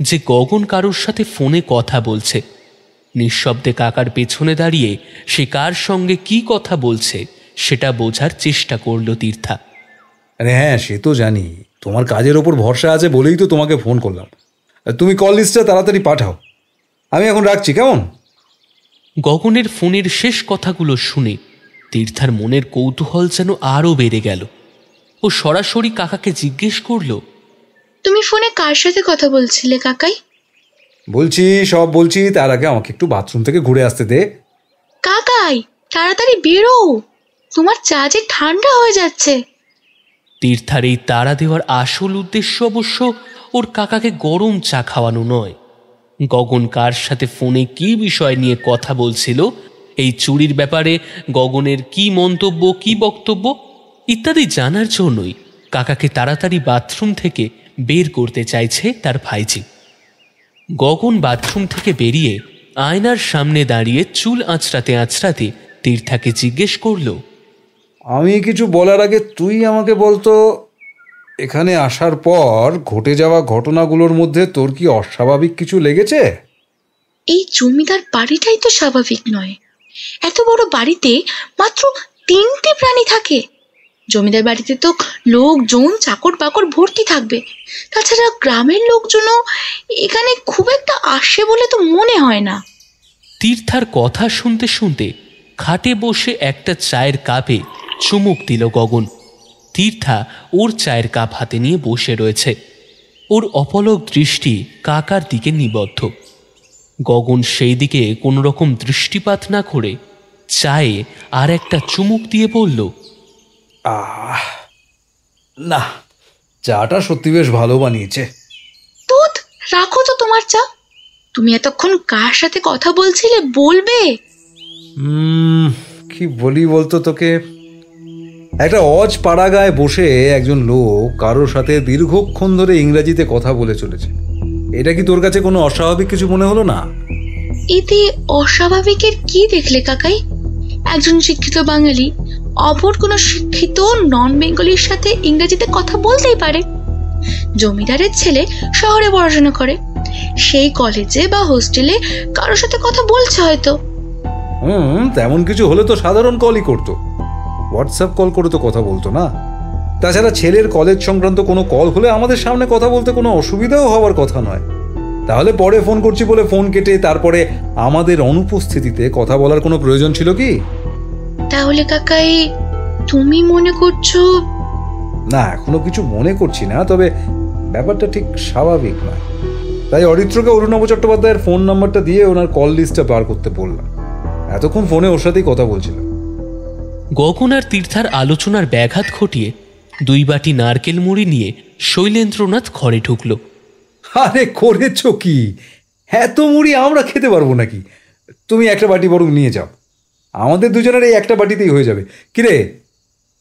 যে গগন কারোর সাথে ফোনে কথা বলছে। নিঃশব্দে কাকার পেছনে দাঁড়িয়ে সে কার সঙ্গে কি কথা বলছে সেটা বোঝার চেষ্টা করল তীর্থা। আরে হ্যাঁ, সে তো জানি, তোমার কাজের ওপর ভরসা আছে বলেই তো তোমাকে ফোন করলাম। তুমি কল লিস্টটা তাড়াতাড়ি পাঠাও, আমি এখন রাখছি, কেমন? গগনের ফোনের শেষ কথাগুলো শুনে তীর্থার মনের কৌতূহল যেন আরও বেড়ে গেল। ও সরাসরি কাকাকে জিজ্ঞেস করল, তুমি ফোনে কার সাথে কথা বলছিলে কাকাই? বলছি, সব বলছি, তার আগে আমাকে একটু বাথরুম থেকে ঘুরে আসতে দে। কাকাই তাড়াতাড়ি বেরো, তোমার চা যে ঠান্ডা হয়ে যাচ্ছে। তীর্থার এই তাড়া দেওয়ার আসল উদ্দেশ্য অবশ্য ওর কাকাকে গরম চা খাওয়ানো নয়। গগন কার সাথে ফোনে কি বিষয় নিয়ে কথা বলছিল, এই চুরির ব্যাপারে গগনের কি মন্তব্য, কি বক্তব্য ইত্যাদি জানার জন্যই কাকাকে তাড়াতাড়ি বাথরুম থেকে বের করতে চাইছে তার ভাইজি। গগন বাথরুম থেকে বেরিয়ে আয়নার সামনে দাঁড়িয়ে চুল আঁচড়াতে আঁচড়াতে তীর্থাকে জিজ্ঞেস করল, আমি কিছু বলার আগে তুই আমাকে বলতো, এখানে আসার পর ঘটে যাওয়া ঘটনাগুলোর মধ্যে তোর কি অস্বাভাবিক কিছু লেগেছে? এই জমিদার বাড়িটাই তো স্বাভাবিক নয়। এত বড় বাড়িতে মাত্র 3টে প্রাণী থাকে। জমিদার বাড়িতে তো লোকজন, চাকর বাকর ভর্তি থাকবে। তাছাড়া গ্রামের লোকজনও এখানে খুব একটা আসে বলে তো মনে হয় না। তীর্থার কথা শুনতে শুনতে খাটে বসে একটা চায়ের কাপে চুমুক দিল গগন। তীর্থা ওর চায়ের কাপ হাতে নিয়ে বসে রয়েছে। ওর অপলক দৃষ্টি কাকার দিকে নিবদ্ধ। গগন সেই দিকে কোনো রকম দৃষ্টিপাত না করে চায়ে আর একটা চুমুক দিয়ে বলল, না, চাটা সত্যি বেশ ভালো বানিয়েছে। দুধ রাখো তো তোমার চা। তুমি এতক্ষণ কার সাথে কথা বলছিলে বলবে? কি বলি বলতো তোকে? একটা অজ পাড়া গায়ে বসে একজন লোক কারোর সাথে দীর্ঘক্ষণ ধরে ইংরেজিতে কথা বলে চলেছে। এটা কি তোর কাছে কোনো অস্বাভাবিক কিছু মনে হলো না? এতে অস্বাভাবিকের কি দেখলে কাকাই? একজন শিক্ষিত বাঙালি অপর কোনো শিক্ষিত নন বেঙ্গলির সাথে ইংরেজিতে কথা বলতেই পারে। জমিদারের ছেলে শহরে পড়াশোনা করে, সেই কলেজে বা হোস্টেলে কারোর সাথে কথা বলছে হয়তো। তেমন কিছু হলে তো সাধারণ কলই করতো, হোয়াটসঅ্যাপ কল করে তো কথা বলতো না। তাছাড়া ছেলের কলেজ সংক্রান্ত কোনো কল হলে আমাদের সামনে কথা বলতে কোনো অসুবিধাও হওয়ার কথা নয়। তাহলে পরে ফোন করছি বলে ফোন কেটে তারপরে আমাদের অনুপস্থিতিতে কথা বলার কোনো প্রয়োজন ছিল কি? তাহলে কাকাই তুমি মনে করছো? না, এখনো কিছু মনে করছি না, তবে ব্যাপারটা ঠিক স্বাভাবিক নয়। তাই অরিত্রকে অরুণাভ চট্টোপাধ্যায়ের ফোন নাম্বারটা দিয়ে ওনার কল লিস্টটা বার করতে বললাম। এতক্ষণ ফোনে ওর সাথেই কথা বলছিল। গগন আর তীর্থার আলোচনার ব্যাঘাত ঘটিয়ে 2 বাটি নারকেল মুড়ি নিয়ে শৈলেন্দ্রনাথ ঘরে ঢুকল। আরে করেছ কি? এত মুড়ি আমরা খেতে পারবো নাকি? তুমি একটা বাটি বরং নিয়ে যাও, আমাদের দুজনের এই একটা বাটিতেই হয়ে যাবে। কিরে?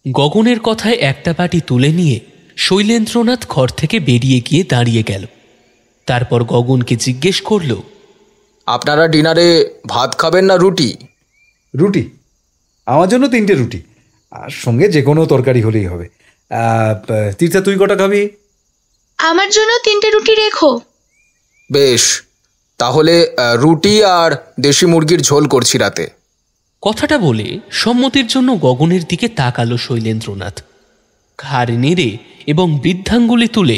গগনের কথায় একটা বাটি তুলে নিয়ে শৈলেন্দ্রনাথ ঘর থেকে বেরিয়ে গিয়ে দাঁড়িয়ে গেল। তারপর গগনকে জিজ্ঞেস করল, আপনারা ডিনারে ভাত খাবেন না রুটি? রুটি, আমার জন্য 3টে রুটি, আর সঙ্গে যে কোনো তরকারি হলেই হবে। তীর্থা, তুই কটা খাবি? আমার জন্য 3টে রুটি রেখো। বেশ, তাহলে রুটি আর দেশি মুরগির ঝোল করছি রাতে। কথাটা বলে সম্মতির জন্য গগনের দিকে তাকালো শৈলেন্দ্রনাথ। ঘাড় নেড়ে এবং বৃদ্ধাঙ্গুলি তুলে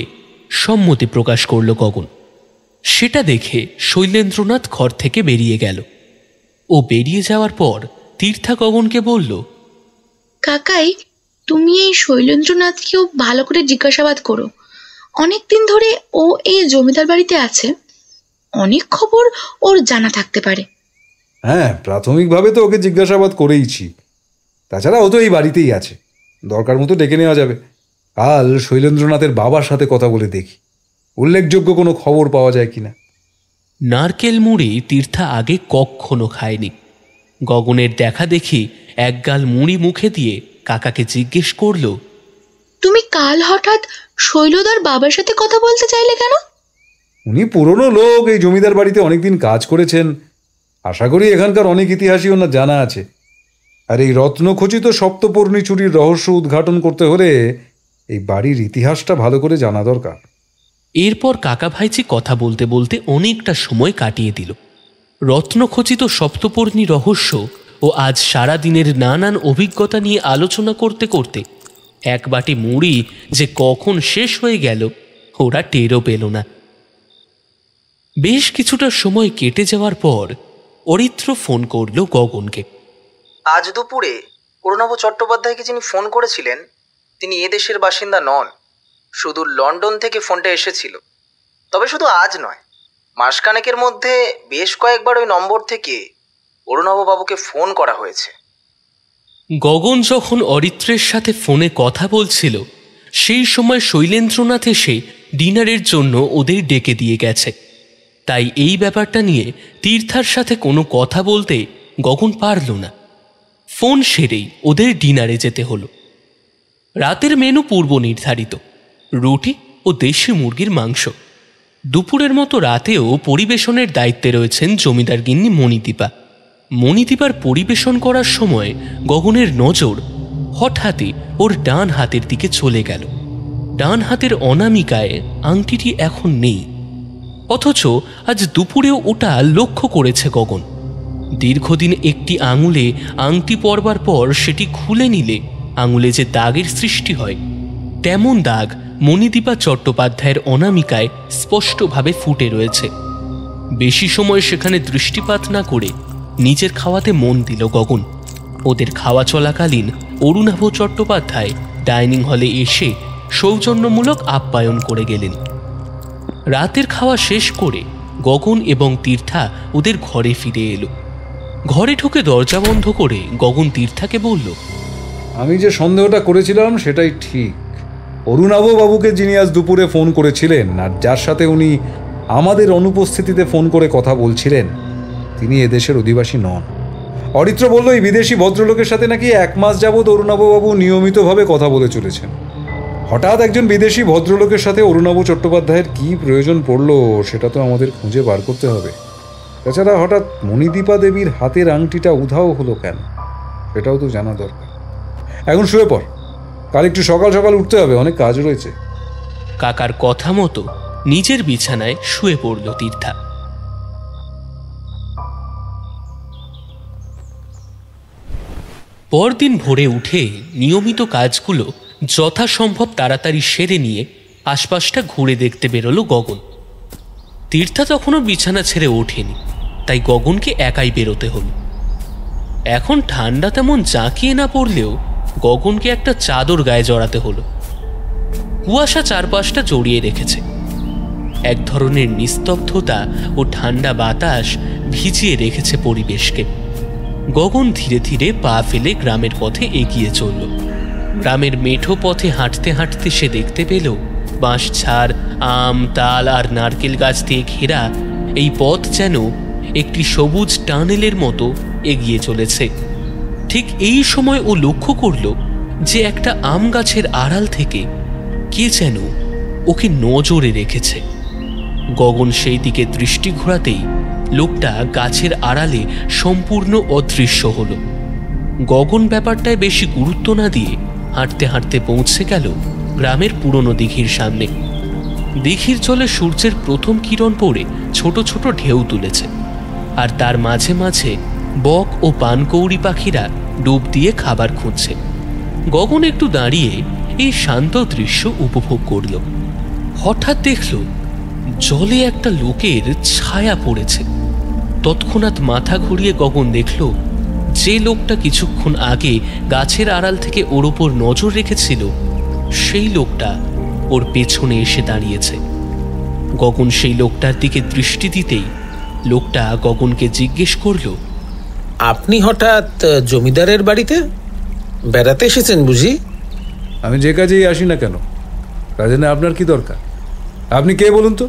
সম্মতি প্রকাশ করল গগন। সেটা দেখে শৈলেন্দ্রনাথ ঘর থেকে বেরিয়ে গেল। ও বেরিয়ে যাওয়ার পর তীর্থা গগনকে বলল, কাকাই তুমি এই শৈলেন্দ্রনাথকেও ভালো করে জিজ্ঞাসাবাদ করো। অনেকদিন ধরে ও এই জমিদার বাড়িতে আছে, অনেক খবর ওর জানা থাকতে পারে। হ্যাঁ, প্রাথমিকভাবে তো ওকে জিজ্ঞাসাবাদ করেইছি। তাছাড়া ও তো এই বাড়িতেই আছে, দরকার মতো ডেকে নেওয়া যাবে। কাল শৈলেন্দ্রনাথের বাবার সাথে কথা বলে দেখি উল্লেখযোগ্য কোনো খবর পাওয়া যায় কিনা। নারকেল মুড়ি তীর্থা আগে কখনো খায়নি। গগনের দেখা দেখি একগাল মুড়ি মুখে দিয়ে কাকাকে জিজ্ঞেস করল, তুমি কাল হঠাৎ শৈলদার বাবার সাথে কথা বলতে চাইলে কেন? উনি পুরনো লোক, এই জমিদার বাড়িতে অনেকদিন কাজ করেছেন। আশা করি এখানকার অনেক ইতিহাসই ওনার জানা আছে। আর এই রত্নখচিত সপ্তপর্ণী চুরির রহস্য উদ্ঘাটন করতে হলে এই বাড়ির ইতিহাসটা ভালো করে জানা দরকার। এরপর কাকা ভাইজি কথা বলতে বলতে অনেকটা সময় কাটিয়ে দিল। রত্নখচিত সপ্তপর্ণী রহস্য ও আজ সারা দিনের নানান অভিজ্ঞতা নিয়ে আলোচনা করতে করতে এক বাটি মুড়ি যে কখন শেষ হয়ে গেল ওরা টেরও পেল না। বেশ কিছুটা সময় কেটে যাওয়ার পর অরিত্র ফোন করল গগনকে। আজ দুপুরে অরুণাভ চট্টোপাধ্যায়কে যিনি ফোন করেছিলেন তিনি এদেশের বাসিন্দা নন, শুধু লন্ডন থেকে ফোনটা এসেছিল। তবে শুধু আজ নয়, মাসখানেকের মধ্যে বেশ কয়েকবার ওই নম্বর থেকে অরুণাভবাবুকে ফোন করা হয়েছে। গগন যখন অরিত্রের সাথে ফোনে কথা বলছিল সেই সময় শৈলেন্দ্রনাথ এসে ডিনারের জন্য ওদের ডেকে দিয়ে গেছে। তাই এই ব্যাপারটা নিয়ে তীর্থার সাথে কোনো কথা বলতে গগন পারল না। ফোন সেরেই ওদের ডিনারে যেতে হলো। রাতের মেনু পূর্ব নির্ধারিত, রুটি ও দেশি মুরগির মাংস। দুপুরের মতো রাতেও পরিবেশনের দায়িত্বে রয়েছেন জমিদার গিন্নি মণিদীপা। মণিদীপার পরিবেশন করার সময় গগনের নজর হঠাৎই ওর ডান হাতের দিকে চলে গেল। ডান হাতের অনামিকায় আংটিটি এখন নেই, অথচ আজ দুপুরেও ওটা লক্ষ্য করেছে গগন। দীর্ঘদিন একটি আঙুলে আংটি পরবার পর সেটি খুলে নিলে আঙুলে যে দাগের সৃষ্টি হয়, তেমন দাগ মণিদীপা চট্টোপাধ্যায়ের অনামিকায় স্পষ্টভাবে ফুটে রয়েছে। বেশি সময় সেখানে দৃষ্টিপাত না করে নিজের খাওয়াতে মন দিল গগন। ওদের খাওয়া চলাকালীন অরুণাভ চট্টোপাধ্যায় ডাইনিং হলে এসে সৌজন্যমূলক আপ্যায়ন করে গেলেন। রাতের খাওয়া শেষ করে গগন এবং তীর্থা ওদের ঘরে ফিরে এলো। ঘরে ঢুকে দরজা বন্ধ করে গগন তীর্থাকে বলল, আমি যে সন্দেহটা করেছিলাম সেটাই ঠিক। অরুণাভ বাবুকে যিনি আজ দুপুরে ফোন করেছিলেন আর যার সাথে উনি আমাদের অনুপস্থিতিতে ফোন করে কথা বলছিলেন তিনি এদেশের অধিবাসী নন। অরিত্র বলল এই বিদেশি ভদ্রলোকের সাথে নাকি 1 মাস যাবৎ অরুণাভবাবু নিয়মিতভাবে কথা বলে চলেছেন। হঠাৎ একজন বিদেশি ভদ্রলোকের সাথে অরুণাভ চট্টোপাধ্যায়ের কী প্রয়োজন পড়ল সেটা তো আমাদের খুঁজে বার করতে হবে। তাছাড়া হঠাৎ মণিদীপা দেবীর হাতের আংটিটা উধাও হলো কেন সেটাও তো জানা দরকার। এখন শুয়ে পড়, কাল একটু সকাল সকাল উঠতে হবে, অনেক কাজ রয়েছে। কাকার কথা মতো নিজের বিছানায় শুয়ে পড়ল তীর্থা। পরদিন ভোরে উঠে নিয়মিত কাজগুলো যথাসম্ভব তাড়াতাড়ি সেরে নিয়ে আশপাশটা ঘুরে দেখতে বেরোলো গগন। তীর্থা তখনও বিছানা ছেড়ে ওঠেনি, তাই গগনকে একাই বেরোতে হলো। এখন ঠান্ডা তেমন জাঁকিয়ে না পড়লেও গগনকে একটা চাদর গায়ে জড়াতে হলো। কুয়াশা চারপাশটা জড়িয়ে রেখেছে। এক ধরনের নিস্তব্ধতা ও ঠান্ডা বাতাস ভিজিয়ে রেখেছে পরিবেশকে। গগন ধীরে ধীরে পা ফেলে গ্রামের পথে এগিয়ে চলল। গ্রামের মেঠো পথে হাঁটতে হাঁটতে সে দেখতে পেল বাঁশঝাড়, আম, তাল আর নারকেল গাছ দিয়ে ঘেরা এই পথ যেন একটি সবুজ টানেলের মতো এগিয়ে চলেছে। ঠিক এই সময় ও লক্ষ্য করল যে একটা আম গাছের আড়াল থেকে কে যেন ওকে নজরে রেখেছে। গগন সেই দিকে দৃষ্টি ঘোরাতেই লোকটা গাছের আড়ালে সম্পূর্ণ অদৃশ্য হল। গগন ব্যাপারটায় বেশি গুরুত্ব না দিয়ে হাঁটতে হাঁটতে পৌঁছে গেল গ্রামের পুরনো দিঘির সামনে। দিঘির জলে সূর্যের প্রথম কিরণ পড়ে ছোট ছোট ঢেউ তুলেছে, আর তার মাঝে মাঝে বক ও পানকৌড়ি পাখিরা ডুব দিয়ে খাবার খুঁজছে। গগন একটু দাঁড়িয়ে এই শান্ত দৃশ্য উপভোগ করল। হঠাৎ দেখল জলে একটা লোকের ছায়া পড়েছে। তৎক্ষণাৎ মাথা ঘুরিয়ে গগন দেখল যে লোকটা কিছুক্ষণ আগে গাছের আড়াল থেকে ওর ওপর নজর রেখেছিল সেই লোকটা ওর পেছনে এসে দাঁড়িয়েছে। গগন সেই লোকটার দিকে দৃষ্টি দিতেই লোকটা গগনকে জিজ্ঞেস করল, আপনি হঠাৎ জমিদারের বাড়িতে বেড়াতে এসেছেন বুঝি? আমি যে কাজেই আসি না কেন তা জেনে আপনার কি দরকার? আপনি কে বলুন তো?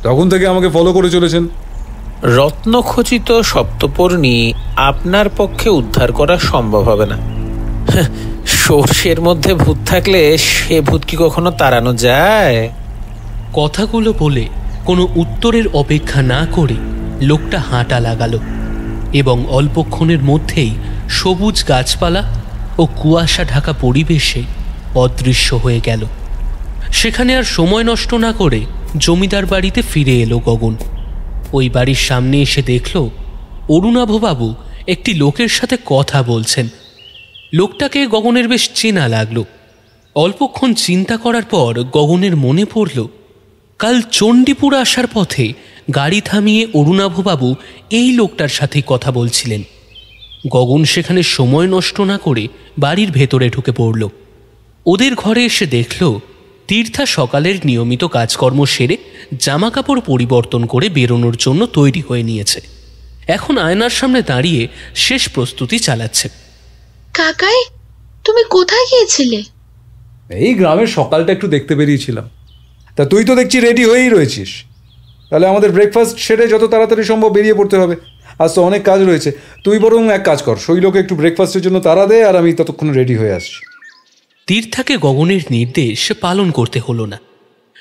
তখন থেকে আমাকে ফলো করে চলেছেন। রত্নখচিত সপ্তপর্ণী আপনার পক্ষে উদ্ধার করা সম্ভব হবে না। সর্ষের মধ্যে ভূত থাকলে সে ভূত কি কখনো তাড়ানো যায়? কথাগুলো বলে কোনো উত্তরের অপেক্ষা না করে লোকটা হাঁটা লাগালো এবং অল্পক্ষণের মধ্যেই সবুজ গাছপালা ও কুয়াশা ঢাকা পরিবেশে অদৃশ্য হয়ে গেল। সেখানে আর সময় নষ্ট না করে জমিদার বাড়িতে ফিরে এলো গগন। ওই বাড়ির সামনে এসে দেখল অরুণাভবাবু একটি লোকের সাথে কথা বলছেন। লোকটাকে গগনের বেশ চেনা লাগলো। অল্পক্ষণ চিন্তা করার পর গগনের মনে পড়ল কাল চণ্ডীপুর আসার পথে গাড়ি থামিয়ে অরুণাভবাবু এই লোকটার সাথে কথা বলছিলেন। গগন সেখানে সময় নষ্ট না করে বাড়ির ভেতরে ঢুকে পড়ল। ওদের ঘরে এসে দেখল তীর্থা সকালের নিয়মিত কাজকর্ম সেরে জামাকাপড় পরিবর্তন করে বেরোনোর জন্য তৈরি হয়ে নিয়েছে। এখন আয়নার সামনে দাঁড়িয়ে শেষ প্রস্তুতি চালাচ্ছে। কাকাই, তুমি কোথায় গিয়েছিলে? এই গ্রামের সকালটা একটু দেখতে বেরিয়েছিলাম। তা তুই তো দেখছি রেডি হয়েই রয়েছিস। তাহলে আমাদের ব্রেকফাস্ট সেরে যত তাড়াতাড়ি সম্ভব বেরিয়ে পড়তে হবে। আজ তো অনেক কাজ রয়েছে। তুই বরং এক কাজ কর, শৈলকে একটু ব্রেকফাস্টের জন্য তাড়া দে, আর আমি ততক্ষণ রেডি হয়ে আসছি। তীর্থাকে গগনের নির্দেশ পালন করতে হলো না।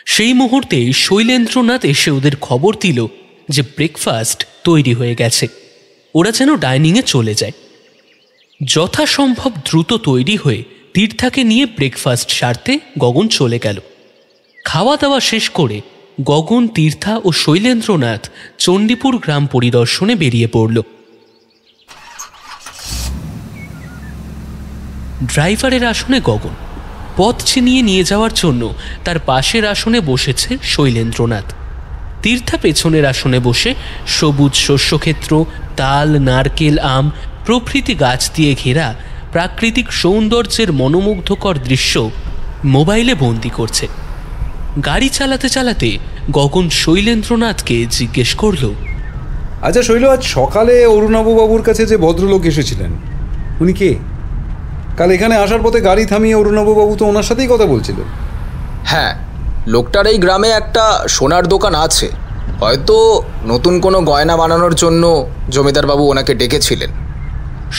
সেই মুহূর্তে শৈলেন্দ্রনাথ এসে ওদের খবর দিল যে ব্রেকফাস্ট তৈরি হয়ে গেছে। ওরা যেন ডাইনিংয়ে চলে যায়। যথাসম্ভব দ্রুত তৈরি হয়ে তীর্থাকে নিয়ে ব্রেকফাস্ট সারতে গগন চলে গেল। খাওয়া দাওয়া শেষ করে গগন, তীর্থা ও শৈলেন্দ্রনাথ চণ্ডীপুর গ্রাম পরিদর্শনে বেরিয়ে পড়ল। ড্রাইভারের আসনে গগন, পথ চিনিয়ে নিয়ে যাওয়ার জন্য তার পাশের আসনে বসেছে শৈলেন্দ্রনাথ। তীর্থা পেছনের আসনে বসে সবুজ শস্যক্ষেত্র, তাল, নারকেল, আম প্রভৃতি গাছ দিয়ে ঘেরা প্রাকৃতিক সৌন্দর্যের মনোমুগ্ধকর দৃশ্য মোবাইলে বন্দি করছে। গাড়ি চালাতে চালাতে গগন শৈলেন্দ্রনাথকে জিজ্ঞেস করল, আচ্ছা শৈল, আজ সকালে অরুণাভবাবুর কাছে যে ভদ্রলোক এসেছিলেন উনি কে? কাল এখানে আসার পথে গাড়ি থামিয়ে অরুণাভবাবু তো ওনার সাথেই কথা বলছিল। হ্যাঁ, লোকটার এই গ্রামে একটা সোনার দোকান আছে। হয়তো নতুন কোনো গয়না বানানোর জন্য জমিদারবাবু ওনাকে ডেকেছিলেন।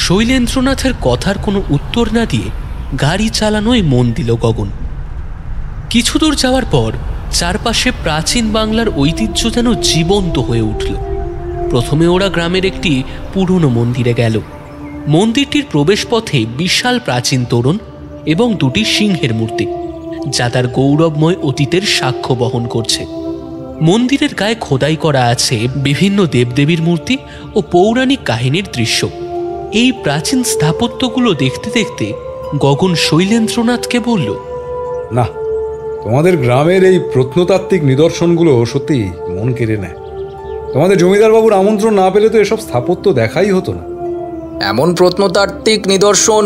শৈলেন্দ্রনাথের কথার কোনো উত্তর না দিয়ে গাড়ি চালানোয় মন দিল গগন। কিছু দূর যাওয়ার পর চারপাশে প্রাচীন বাংলার ঐতিহ্য যেন জীবন্ত হয়ে উঠল। প্রথমে ওরা গ্রামের একটি পুরনো মন্দিরে গেল। মন্দিরটির প্রবেশপথে বিশাল প্রাচীন তোরণ এবং দুটি সিংহের মূর্তি, যা তার গৌরবময় অতীতের সাক্ষ্য বহন করছে। মন্দিরের গায়ে খোদাই করা আছে বিভিন্ন দেবদেবীর মূর্তি ও পৌরাণিক কাহিনীর দৃশ্য। এই প্রাচীন স্থাপত্যগুলো দেখতে দেখতে গগন শৈলেন্দ্রনাথকে বলল, না, তোমাদের গ্রামের এই প্রত্নতাত্ত্বিক নিদর্শনগুলো সত্যি মন কেড়ে নেয়। তোমাদের জমিদারবাবুর আমন্ত্রণ না পেলে তো এসব স্থাপত্য দেখাই হতো না। এমন প্রত্নতাত্ত্বিক নিদর্শন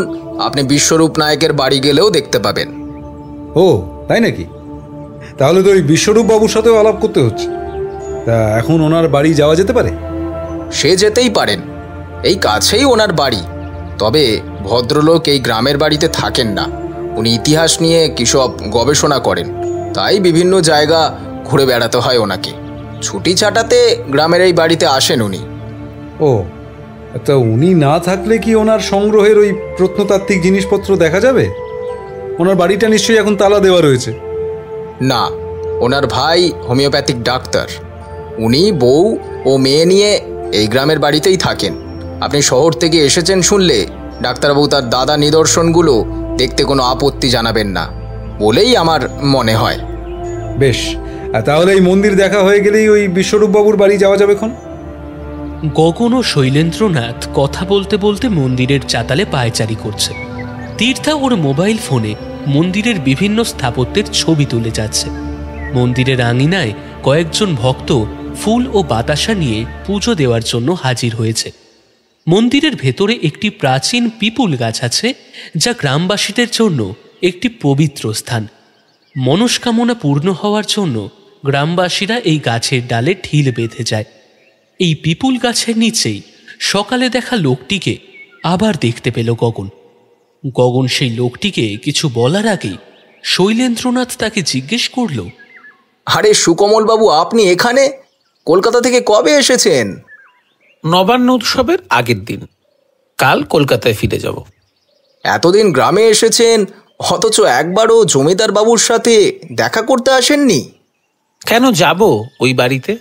আপনি বিশ্বরূপ নায়কের বাড়ি গেলেও দেখতে পাবেন। ও তাই নাকি? তাহলে তো ওই বিশ্বরূপ বাবুর সাথেও আলাপ করতে হচ্ছে। তা এখন ওনার বাড়ি যাওয়া যেতে পারে? সে যেতেই পারেন, এই কাছেই ওনার বাড়ি। তবে ভদ্রলোক এই গ্রামের বাড়িতে থাকেন না। উনি ইতিহাস নিয়ে কিসব গবেষণা করেন, তাই বিভিন্ন জায়গা ঘুরে বেড়াতে হয় ওনাকে। ছুটি ছাটাতে গ্রামের এই বাড়িতে আসেন উনি। ও, তা উনি না থাকলে কি ওনার সংগ্রহের ওই প্রত্নতাত্ত্বিক জিনিসপত্র দেখা যাবে? ওনার বাড়িটা নিশ্চয়ই এখন তালা দেওয়া রয়েছে। না, ওনার ভাই হোমিওপ্যাথিক ডাক্তার। উনি বউ ও মেয়ে নিয়ে এই গ্রামের বাড়িতেই থাকেন। আপনি শহর থেকে এসেছেন শুনলে ডাক্তারবাবু তার দাদা নিদর্শনগুলো দেখতে কোনো আপত্তি জানাবেন না বলেই আমার মনে হয়। বেশ, তাহলে এই মন্দির দেখা হয়ে গেলেই ওই বিশ্বরূপবাবুর বাড়ি যাওয়া যাবে। এখন গগন ও শৈলেন্দ্রনাথ কথা বলতে বলতে মন্দিরের চাতালে পায়চারি করছে। তীর্থা ওর মোবাইল ফোনে মন্দিরের বিভিন্ন স্থাপত্যের ছবি তুলে যাচ্ছে। মন্দিরের আঙিনায় কয়েকজন ভক্ত ফুল ও বাতাসা নিয়ে পুজো দেওয়ার জন্য হাজির হয়েছে। মন্দিরের ভেতরে একটি প্রাচীন পিপুল গাছ আছে, যা গ্রামবাসীদের জন্য একটি পবিত্র স্থান। মনস্কামনা পূর্ণ হওয়ার জন্য গ্রামবাসীরা এই গাছের ডালে ঢিল বেঁধে যায়। এই পিপুল গাছের নিচেই সকালে দেখা লোকটিকে আবার দেখতে পেল গগন। গগন সেই লোকটিকে কিছু বলার আগেই শৈলেন্দ্রনাথ তাকে জিজ্ঞেস করল, আরে সুকমলবাবু, আপনি এখানে? কলকাতা থেকে কবে এসেছেন? নবান্ন উৎসবের আগের দিন। কাল কলকাতায় ফিরে যাব। এতদিন গ্রামে এসেছেন, অথচ একবারও জমিদার বাবুর সাথে দেখা করতে আসেননি? কেন যাব ওই বাড়িতে?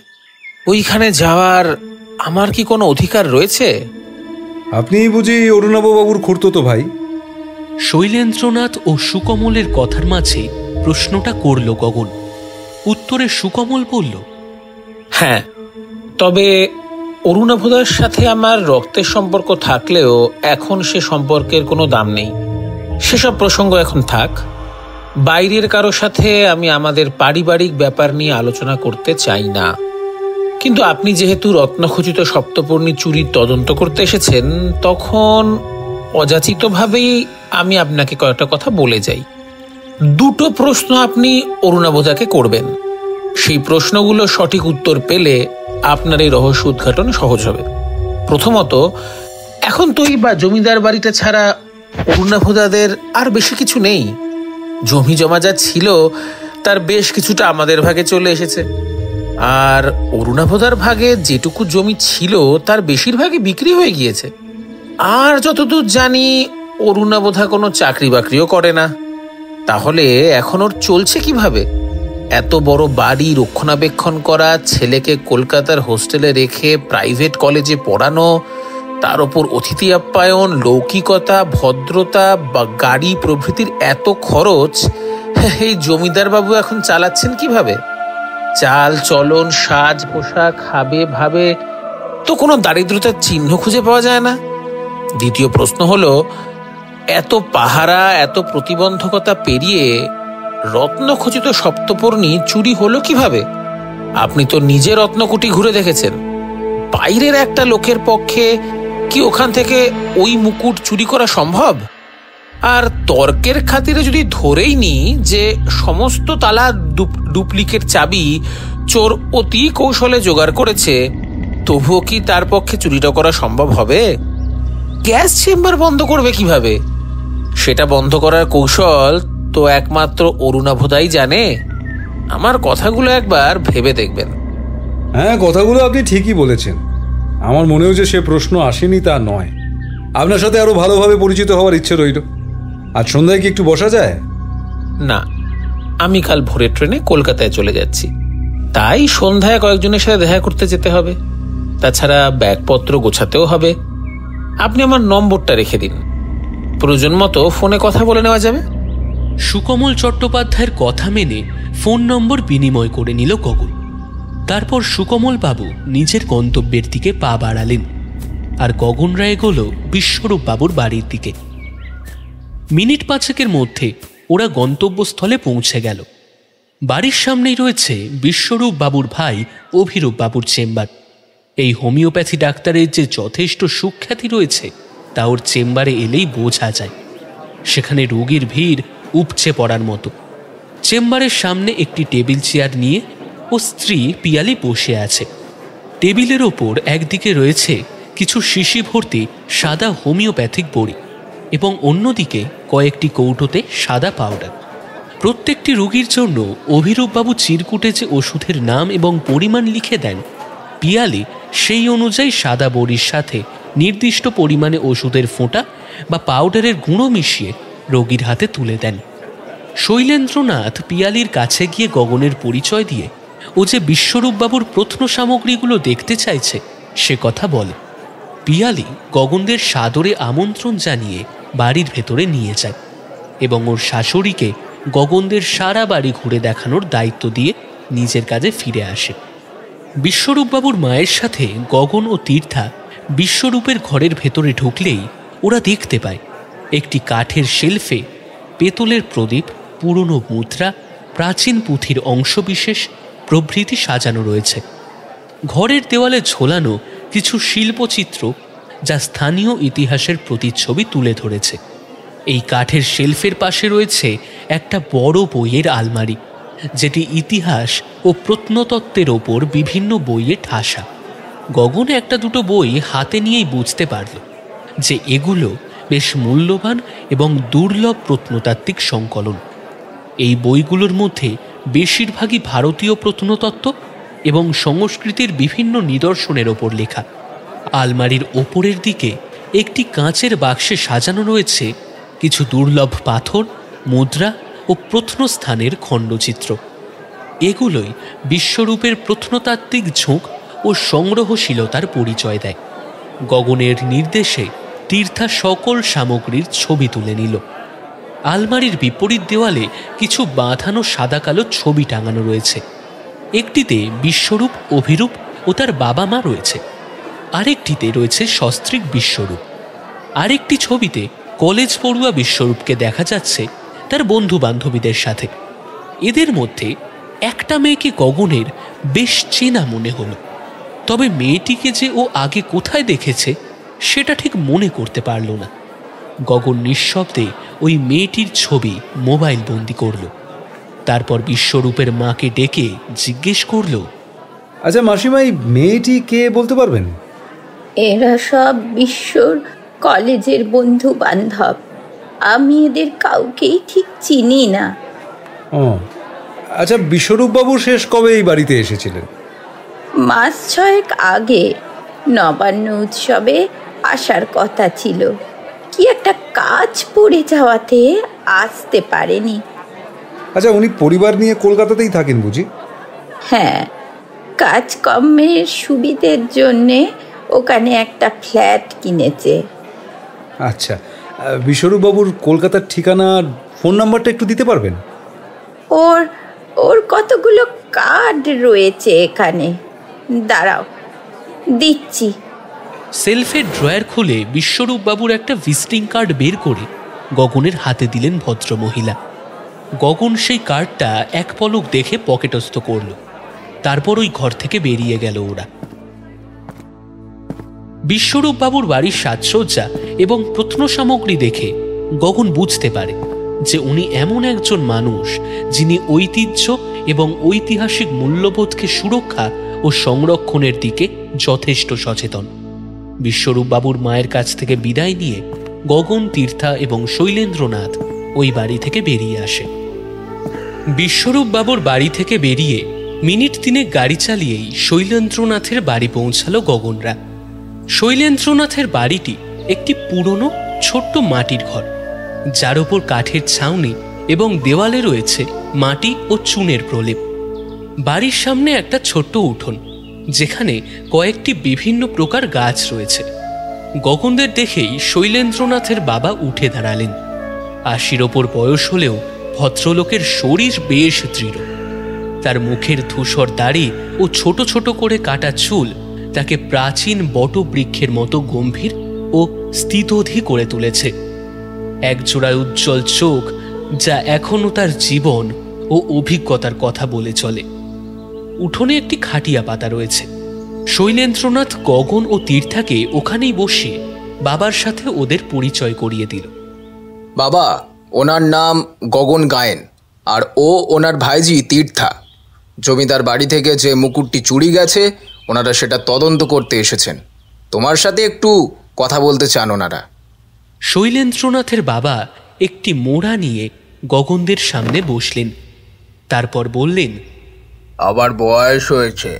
ওইখানে যাওয়ার আমার কি কোনো অধিকার রয়েছে? আপনি বুঝি অরুণাভবাবুর খুড়তুতো ভাই? শৈলেন্দ্রনাথ ও সুকমলের কথার মাঝে প্রশ্নটা করল গগন। উত্তরে সুকমল বলল, হ্যাঁ, তবে অরুণাভদার সাথে আমার রক্তের সম্পর্ক থাকলেও এখন সে সম্পর্কের কোনো দাম নেই। সেসব প্রসঙ্গ এখন থাক। বাইরের কারো সাথে আমি আমাদের পারিবারিক ব্যাপার নিয়ে আলোচনা করতে চাই না। কিন্তু আপনি যেহেতু রত্নখচিত সপ্তপর্ণী চুরির তদন্ত করতে এসেছেন, তখন অযাচিতভাবেই আমি আপনাকে কয়েকটা কথা বলে যাই। দুটো প্রশ্ন আপনি অরুণাভদাকে করবেন। সেই প্রশ্নগুলো সঠিক উত্তর পেলে আপনার এই রহস্য উদ্ঘাটন সহজ হবে। প্রথমত, এখন তো এই জমিদার বাড়িটা ছাড়া অরুণাভদাদের আর বেশি কিছু নেই। জমি জমা যা ছিল তার বেশ কিছুটা আমাদের ভাগে চলে এসেছে, আর অরুণাভদার ভাগে যেটুকু জমি ছিল তার বেশিরভাগই বিক্রি হয়ে গিয়েছে। আর যতদূর জানি অরুণাভদা কোনো চাকরি বাকরিও করে না। তাহলে এখন ওর চলছে কিভাবে? এত বড় বাড়ি রক্ষণাবেক্ষণ করা, ছেলেকে কলকাতার হোস্টেলে রেখে প্রাইভেট কলেজে পড়ানো, তার ওপর অতিথি আপ্যায়ন, লৌকিকতা, ভদ্রতা বা গাড়ি প্রভৃতির এত খরচ এই জমিদার বাবু এখন চালাচ্ছেন কিভাবে? চাল চলন, সাজ পোশাক, খাবে ভাবে তো কোনো দারিদ্রতার চিহ্ন খুঁজে পাওয়া যায় না। দ্বিতীয় প্রশ্ন হলো, এত পাহারা, এত প্রতিবন্ধকতা পেরিয়ে রত্নখচিত সপ্তপর্ণী চুরি হলো কিভাবে? আপনি তো নিজে রত্নকুটি ঘুরে দেখেছেন। বাইরের একটা লোকের পক্ষে কি ওখান থেকে ওই মুকুট চুরি করা সম্ভব? আর তর্কের খাতিরে যদি ধরেই নি যে সমস্ত তালা ডুপ্লিকেট চাবি চোর অতি কৌশলে জোগাড় করেছে, তবুও কি তার পক্ষে চুরিটা করা সম্ভব হবে? গ্যাস চেম্বার বন্ধ করবে কিভাবে? সেটা বন্ধ করার কৌশল তো একমাত্র অরুণাভদাই জানে। আমার কথাগুলো একবার ভেবে দেখবেন। হ্যাঁ, কথাগুলো আপনি ঠিকই বলেছেন। আমার মনেও যে সে প্রশ্ন আসেনি তা নয়। আপনার সাথে আরো ভালোভাবে পরিচিত হওয়ার ইচ্ছে রইল। আজ সন্ধ্যায় কি একটু বসা যায়? না, আমি কাল ভোরের ট্রেনে কলকাতায় চলে যাচ্ছি, তাই সন্ধ্যায় কয়েকজনের সাথে দেখা করতে যেতে হবে। তাছাড়া ব্যাগপত্র গোছাতেও হবে। আপনি আমার নম্বরটা রেখে দিন, প্রয়োজন মতো ফোনে কথা বলে নেওয়া যাবে। সুকমল চট্টোপাধ্যায়ের কথা মেনে ফোন নম্বর বিনিময় করে নিল গগন। তারপর সুকমল বাবু নিজের গন্তব্যের দিকে পা বাড়ালেন, আর গগন রায় এগোল বিশ্বরূপ বাবুর বাড়ির দিকে। মিনিট পাঁচেকের মধ্যে ওরা গন্তব্যস্থলে পৌঁছে গেল। বাড়ির সামনেই রয়েছে বিশ্বরূপ বাবুর ভাই অভিরূপ বাবুর চেম্বার। এই হোমিওপ্যাথি ডাক্তারের যে যথেষ্ট সুখ্যাতি রয়েছে তা ওর চেম্বারে এলেই বোঝা যায়। সেখানে রোগীর ভিড় উপচে পড়ার মতো। চেম্বারের সামনে একটি টেবিল চেয়ার নিয়ে ও স্ত্রী পিয়ালি বসে আছে। টেবিলের ওপর একদিকে রয়েছে কিছু শিশি ভর্তি সাদা হোমিওপ্যাথিক বড়ি এবং অন্যদিকে কয়েকটি কৌটোতে সাদা পাউডার। প্রত্যেকটি রোগীর জন্য অভিরূপবাবু চিরকুটে যে ওষুধের নাম এবং পরিমাণ লিখে দেন, পিয়ালি সেই অনুযায়ী সাদা বড়ির সাথে নির্দিষ্ট পরিমাণে ওষুধের ফোঁটা বা পাউডারের গুঁড়ো মিশিয়ে রোগীর হাতে তুলে দেন। শৈলেন্দ্রনাথ পিয়ালির কাছে গিয়ে গগনের পরিচয় দিয়ে ও যে বিশ্বরূপবাবুর প্রত্ন সামগ্রীগুলো দেখতে চাইছে সে কথা বলে। পিয়ালি গগনদের সাদরে আমন্ত্রণ জানিয়ে বাড়ির ভেতরে নিয়ে যায় এবং ওর শাশুড়িকে গগনদের সারা বাড়ি ঘুরে দেখানোর দায়িত্ব দিয়ে নিজের কাজে ফিরে আসে। বিশ্বরূপবাবুর মায়ের সাথে গগন ও তীর্থা বিশ্বরূপের ঘরের ভেতরে ঢুকলেই ওরা দেখতে পায় একটি কাঠের শেলফে পেতলের প্রদীপ, পুরনো মুদ্রা, প্রাচীন পুঁথির অংশবিশেষ প্রভৃতি সাজানো রয়েছে। ঘরের দেওয়ালে ঝোলানো কিছু শিল্পচিত্র যা স্থানীয় ইতিহাসের প্রতিচ্ছবি তুলে ধরেছে। এই কাঠের শেলফের পাশে রয়েছে একটা বড় বইয়ের আলমারি, যেটি ইতিহাস ও প্রত্নতত্ত্বের ওপর বিভিন্ন বইয়ে ঠাসা। গগন একটা দুটো বই হাতে নিয়েই বুঝতে পারল যে এগুলো বেশ মূল্যবান এবং দুর্লভ প্রত্নতাত্ত্বিক সংকলন। এই বইগুলোর মধ্যে বেশিরভাগই ভারতীয় প্রত্নতত্ত্ব এবং সংস্কৃতির বিভিন্ন নিদর্শনের ওপর লেখা। আলমারির ওপরের দিকে একটি কাঁচের বাক্সে সাজানো রয়েছে কিছু দুর্লভ পাথর, মুদ্রা ও প্রত্নস্থানের খণ্ডচিত্র। এগুলোই বিশ্বরূপের প্রত্নতাত্ত্বিক ঝোঁক ও সংগ্রহশীলতার পরিচয় দেয়। গগনের নির্দেশে তীর্থা সকল সামগ্রীর ছবি তুলে নিল। আলমারির বিপরীত দেওয়ালে কিছু বাঁধানো সাদা কালো ছবি টাঙানো রয়েছে। একটিতে বিশ্বরূপ, অভিরূপ ও তার বাবা মা রয়েছে, আরেকটিতে রয়েছে সস্ত্রীক বিশ্বরূপ। আরেকটি ছবিতে কলেজ পড়ুয়া বিশ্বরূপকে দেখা যাচ্ছে তার বন্ধু বান্ধবীদের সাথে। এদের মধ্যে একটা মেয়েকে গগনের বেশ চেনা মনে হলো, তবে মেয়েটিকে যে ও আগে কোথায় দেখেছে সেটা ঠিক মনে করতে পারল না। গগন নিঃশব্দে ওই মেয়েটির ছবি মোবাইল বন্দি করল। তারপর বিশ্বরূপের মাকে ডেকে জিজ্ঞেস করল, আচ্ছা মাসিমা, এই মেয়েটি কে বলতে পারবেন? এরা সব বিশ্বর কলেজের বন্ধু বান্ধব। আমি এদের কাউকেই ঠিক চিনি না। ও আচ্ছা, বিশ্বরূপবাবু শেষ কবে এই বাড়িতে এসেছিলেন? মাস 6 আগে নবান্ন উৎসবে আসার কথা ছিল, কি একটা কাজ পড়ে যাওয়াতে আসতে পারেনি। আচ্ছা, উনি পরিবার নিয়ে কলকাতাতেই থাকেন বুঝি? হ্যাঁ, কাজকর্মের সুবিধের জন্যে ওখানে একটা ফ্ল্যাট কিনেছে। আচ্ছা, বিশ্বরূপবাবুর কলকাতার ঠিকানা, ফোন নাম্বারটা একটু দিতে পারবেন? ওর কতগুলো কার্ড রয়েছে এখানে, দাঁড়াও দিচ্ছি। সেলফের ড্রয়ার খুলে বিশ্বরূপবাবুর একটা ভিজিটিং কার্ড বের করে গগনের হাতে দিলেন ভদ্রমহিলা। গগন সেই কার্ডটা এক পলক দেখে পকেটস্থ করল। তারপর ওই ঘর থেকে বেরিয়ে গেল ওরা। বিশ্বরূপবাবুর বাড়ির সাজসজ্জা এবং প্রত্ন সামগ্রী দেখে গগন বুঝতে পারে যে উনি এমন একজন মানুষ যিনি ঐতিহ্য এবং ঐতিহাসিক মূল্যবোধকে সুরক্ষা ও সংরক্ষণের দিকে যথেষ্ট সচেতন। বিশ্বরূপবাবুর মায়ের কাছ থেকে বিদায় নিয়ে গগন, তীর্থা এবং শৈলেন্দ্রনাথ ওই বাড়ি থেকে বেরিয়ে আসে। বিশ্বরূপবাবুর বাড়ি থেকে বেরিয়ে মিনিট 3 গাড়ি চালিয়েই শৈলেন্দ্রনাথের বাড়ি পৌঁছালো গগনরা। শৈলেন্দ্রনাথের বাড়িটি একটি পুরনো ছোট্ট মাটির ঘর, যার ওপর কাঠের ছাউনি এবং দেওয়ালে রয়েছে মাটি ও চুনের প্রলেপ। বাড়ির সামনে একটা ছোট্ট উঠোন, যেখানে কয়েকটি বিভিন্ন প্রকার গাছ রয়েছে। গগনদের দেখেই শৈলেন্দ্রনাথের বাবা উঠে দাঁড়ালেন। 80-র ওপর বয়স হলেও ভদ্রলোকের শরীর বেশ দৃঢ়। তার মুখের ধূসর দাড়ি ও ছোট ছোট করে কাটা চুল তাকে প্রাচীন বটবৃক্ষের মতো গম্ভীর ও স্থিতধী করে তুলেছে। একজোড়া উজ্জ্বল চোখ, যা এখনো তার জীবন ও অভিজ্ঞতার কথা বলে চলে। উঠোনে একটি খাটিয়া পাতা রয়েছে। শৈলেন্দ্রনাথ গগন ও তীর্থাকে ওখানেই বসিয়ে বাবার সাথে ওদের পরিচয় করিয়ে দিল। বাবা, ওনার নাম গগন গায়েন, আর ও ওনার ভাইজি তীর্থা। জমিদার বাড়ি থেকে যে মুকুটটি চুরি গেছে, ওনারা সেটা তদন্ত করতে এসেছেন। তোমার সাথে একটু কথা বলতে চান ওনারা। শৈলেন্দ্রনাথের বাবা একটি মোড়া নিয়ে গগনদের সামনে বসলেন। তারপর বললেন, আবার বয়স হয়েছে,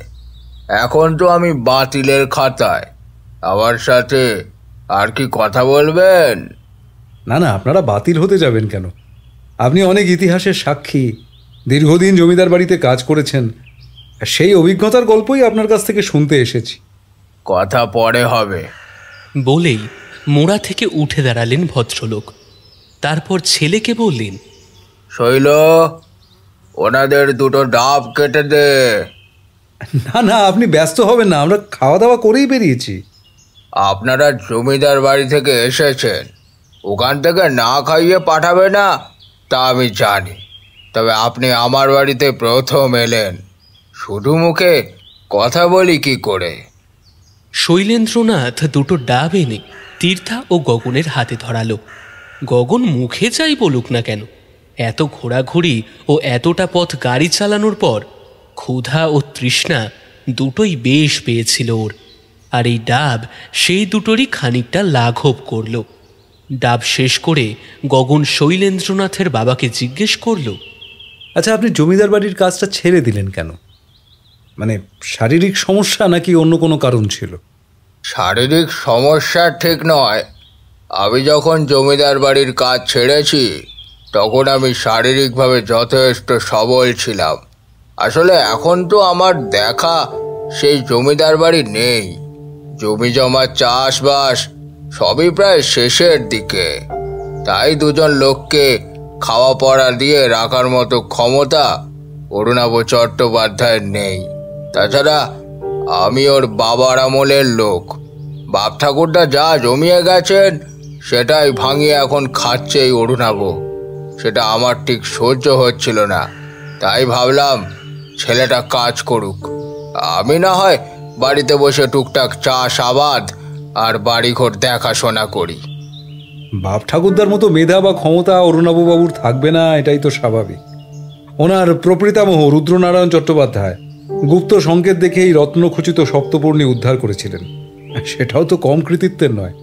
এখন তো আমি বাতিলের খাতায়। আমার সাথে আর কি কথা বলবেন? না না, আপনারা বাতিল হতে যাবেন কেন? আপনি অনেক ইতিহাসের সাক্ষী, দীর্ঘদিন জমিদার বাড়িতে কাজ করেছেন, সেই অভিজ্ঞতার গল্পই আপনার কাছ থেকে শুনতে এসেছি। কথা পরে হবে বলেই মোড়া থেকে উঠে দাঁড়ালেন ভদ্রলোক। তারপর ছেলেকে বললেন, শৈল, ওনাদের দুটো ডাব কেটে দে। না না, আপনি ব্যস্ত হবেন না, আমরা খাওয়া দাওয়া করেই বেরিয়েছি। আপনারা জমিদার বাড়ি থেকে এসেছেন, ওখান থেকে না খাইয়ে পাঠাবে না তা আমি জানি, তবে আপনি আমার বাড়িতে প্রথম এলেন, শুধু মুখে কথা বলি কি করে? শৈলেন্দ্রনাথ দুটো ডাব এনে তীর্থা ও গগনের হাতে ধরালো। গগন মুখে যাই বলুক না কেন, এত ঘোরাঘুরি ও এতটা পথ গাড়ি চালানোর পর ক্ষুধা ও তৃষ্ণা দুটোই বেশ পেয়েছিল ওর। আর এই ডাব সেই দুটোরই খানিকটা লাঘব করল। ডাব শেষ করে গগন শৈলেন্দ্রনাথের বাবাকে জিজ্ঞেস করল, আচ্ছা, আপনি জমিদার বাড়ির কাজটা ছেড়ে দিলেন কেন? মানে শারীরিক সমস্যা নাকি অন্য কোনো কারণ ছিল? শারীরিক সমস্যা ঠিক নয়, আমি যখন জমিদার বাড়ির কাজ ছেড়েছি তখন আমি শারীরিকভাবে যথেষ্ট সবল ছিলাম। আসলে এখন তো আমার দেখা সেই জমিদার বাড়ি নেই। জমি জমা, চাষবাস সবই প্রায় শেষের দিকে, তাই দুজন লোককে খাওয়া পড়া দিয়ে রাখার মতো ক্ষমতা অরুণাভ চট্টোপাধ্যায়ের নেই। তাছাড়া আমি ওর বাবার আমলের লোক। বাপ ঠাকুরদা যা জমিয়ে গেছেন সেটাই ভাঙিয়ে এখন খাচ্ছে এই অরুণাভ। সেটা আমার ঠিক সহ্য হচ্ছিল না, তাই ভাবলাম ছেলেটা কাজ করুক, আমি না হয় বাড়িতে বসে টুকটাক চাষাবাদ আর বাড়িঘর দেখাশোনা করি। বাপ ঠাকুরদার মতো মেধা বা ক্ষমতা অরুণাববাবুর থাকবে না, এটাই তো স্বাভাবিক। ওনার প্রপিতামহ রুদ্রনারায়ণ চট্টোপাধ্যায় গুপ্ত সংকেত দেখে এই রত্নখচিত সপ্তপর্ণী উদ্ধার করেছিলেন, সেটাও তো কম কৃতিত্বের নয়।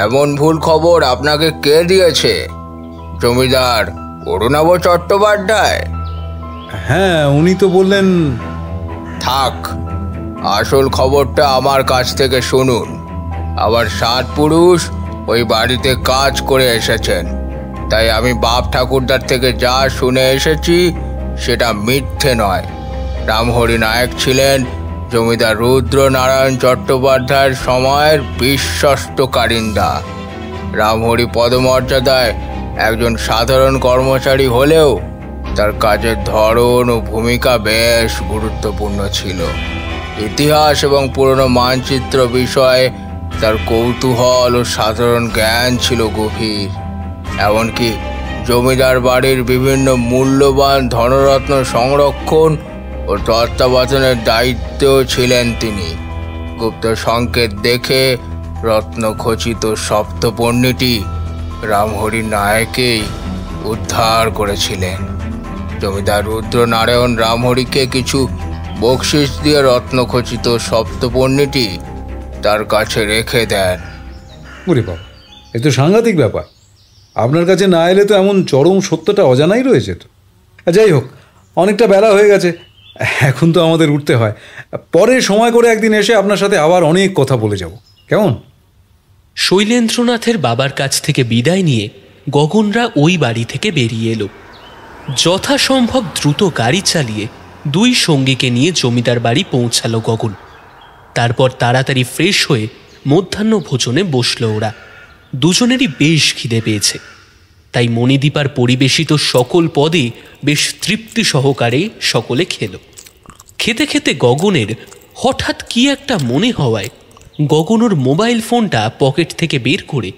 এমন ভুল খবর আপনাকে কে দিয়েছে? জমিদার অরুণাভ চট্টোপাধ্যায়? হ্যাঁ, উনি তো বললেন। থাক, আসল খবরটা আমার কাছ থেকে শুনুন। আবার 7 পুরুষ ওই বাড়িতে কাজ করে এসেছেন, তাই আমি বাপ ঠাকুরদার থেকে যা শুনে এসেছি সেটা মিথ্যে নয়। রামহরি নায়ক ছিলেন জমিদার রুদ্রনারায়ণ চট্টোপাধ্যায়ের সময়ের বিশ্বস্ত কারিন্দা। রামহরি পদমর্যাদায় একজন সাধারণ কর্মচারী হলেও তার কাজের ধরন ও ভূমিকা বেশ গুরুত্বপূর্ণ ছিল। ইতিহাস এবং পুরনো মানচিত্র বিষয়ে তার কৌতূহল ও সাধারণ জ্ঞান ছিল গভীর। এমনকি জমিদার বাড়ির বিভিন্ন মূল্যবান ধনরত্ন সংরক্ষণ ও তত্ত্বাবধানের দায়িত্বেও ছিলেন তিনি। গুপ্ত সংকেত দেখে রত্নখচিত সপ্তপর্ণীটি রামহরি নায়কেই উদ্ধার করেছিলেন। জমিদার রুদ্রনারায়ণ রামহরিকে কিছু বকশিস দিয়ে রত্নখচিত সপ্তপর্ণীটি তার কাছে রেখে দেন। ওরে বাবা, এ তো সাংঘাতিক ব্যাপার। আপনার কাছে না এলে তো এমন চরম সত্যটা অজানাই রয়েছে তো। যাই হোক, অনেকটা বেলা হয়ে গেছে, এখন তো আমাদের উঠতে হয়। পরে সময় করে একদিন এসে আপনার সাথে আবার অনেক কথা বলে যাব, কেমন? শৈলেন্দ্রনাথের বাবার কাছ থেকে বিদায় নিয়ে গগনরা ওই বাড়ি থেকে বেরিয়ে এলো। যথাসম্ভব দ্রুত গাড়ি চালিয়ে 2 সঙ্গীকে নিয়ে জমিদার বাড়ি পৌঁছালো গগন। তারপর তাড়াতাড়ি ফ্রেশ হয়ে মধ্যাহ্ন ভোজনে বসল ওরা। দুজনেরই বেশ খিদে পেয়েছে, তাই মণিদীপার পরিবেশিত সকল পদে বেশ তৃপ্তি সহকারে সকলে খেল। খেতে খেতে গগনের হঠাৎ কি একটা মনে হওয়ায় গগন ওর মোবাইল ফোনটা পকেট থেকে বের করে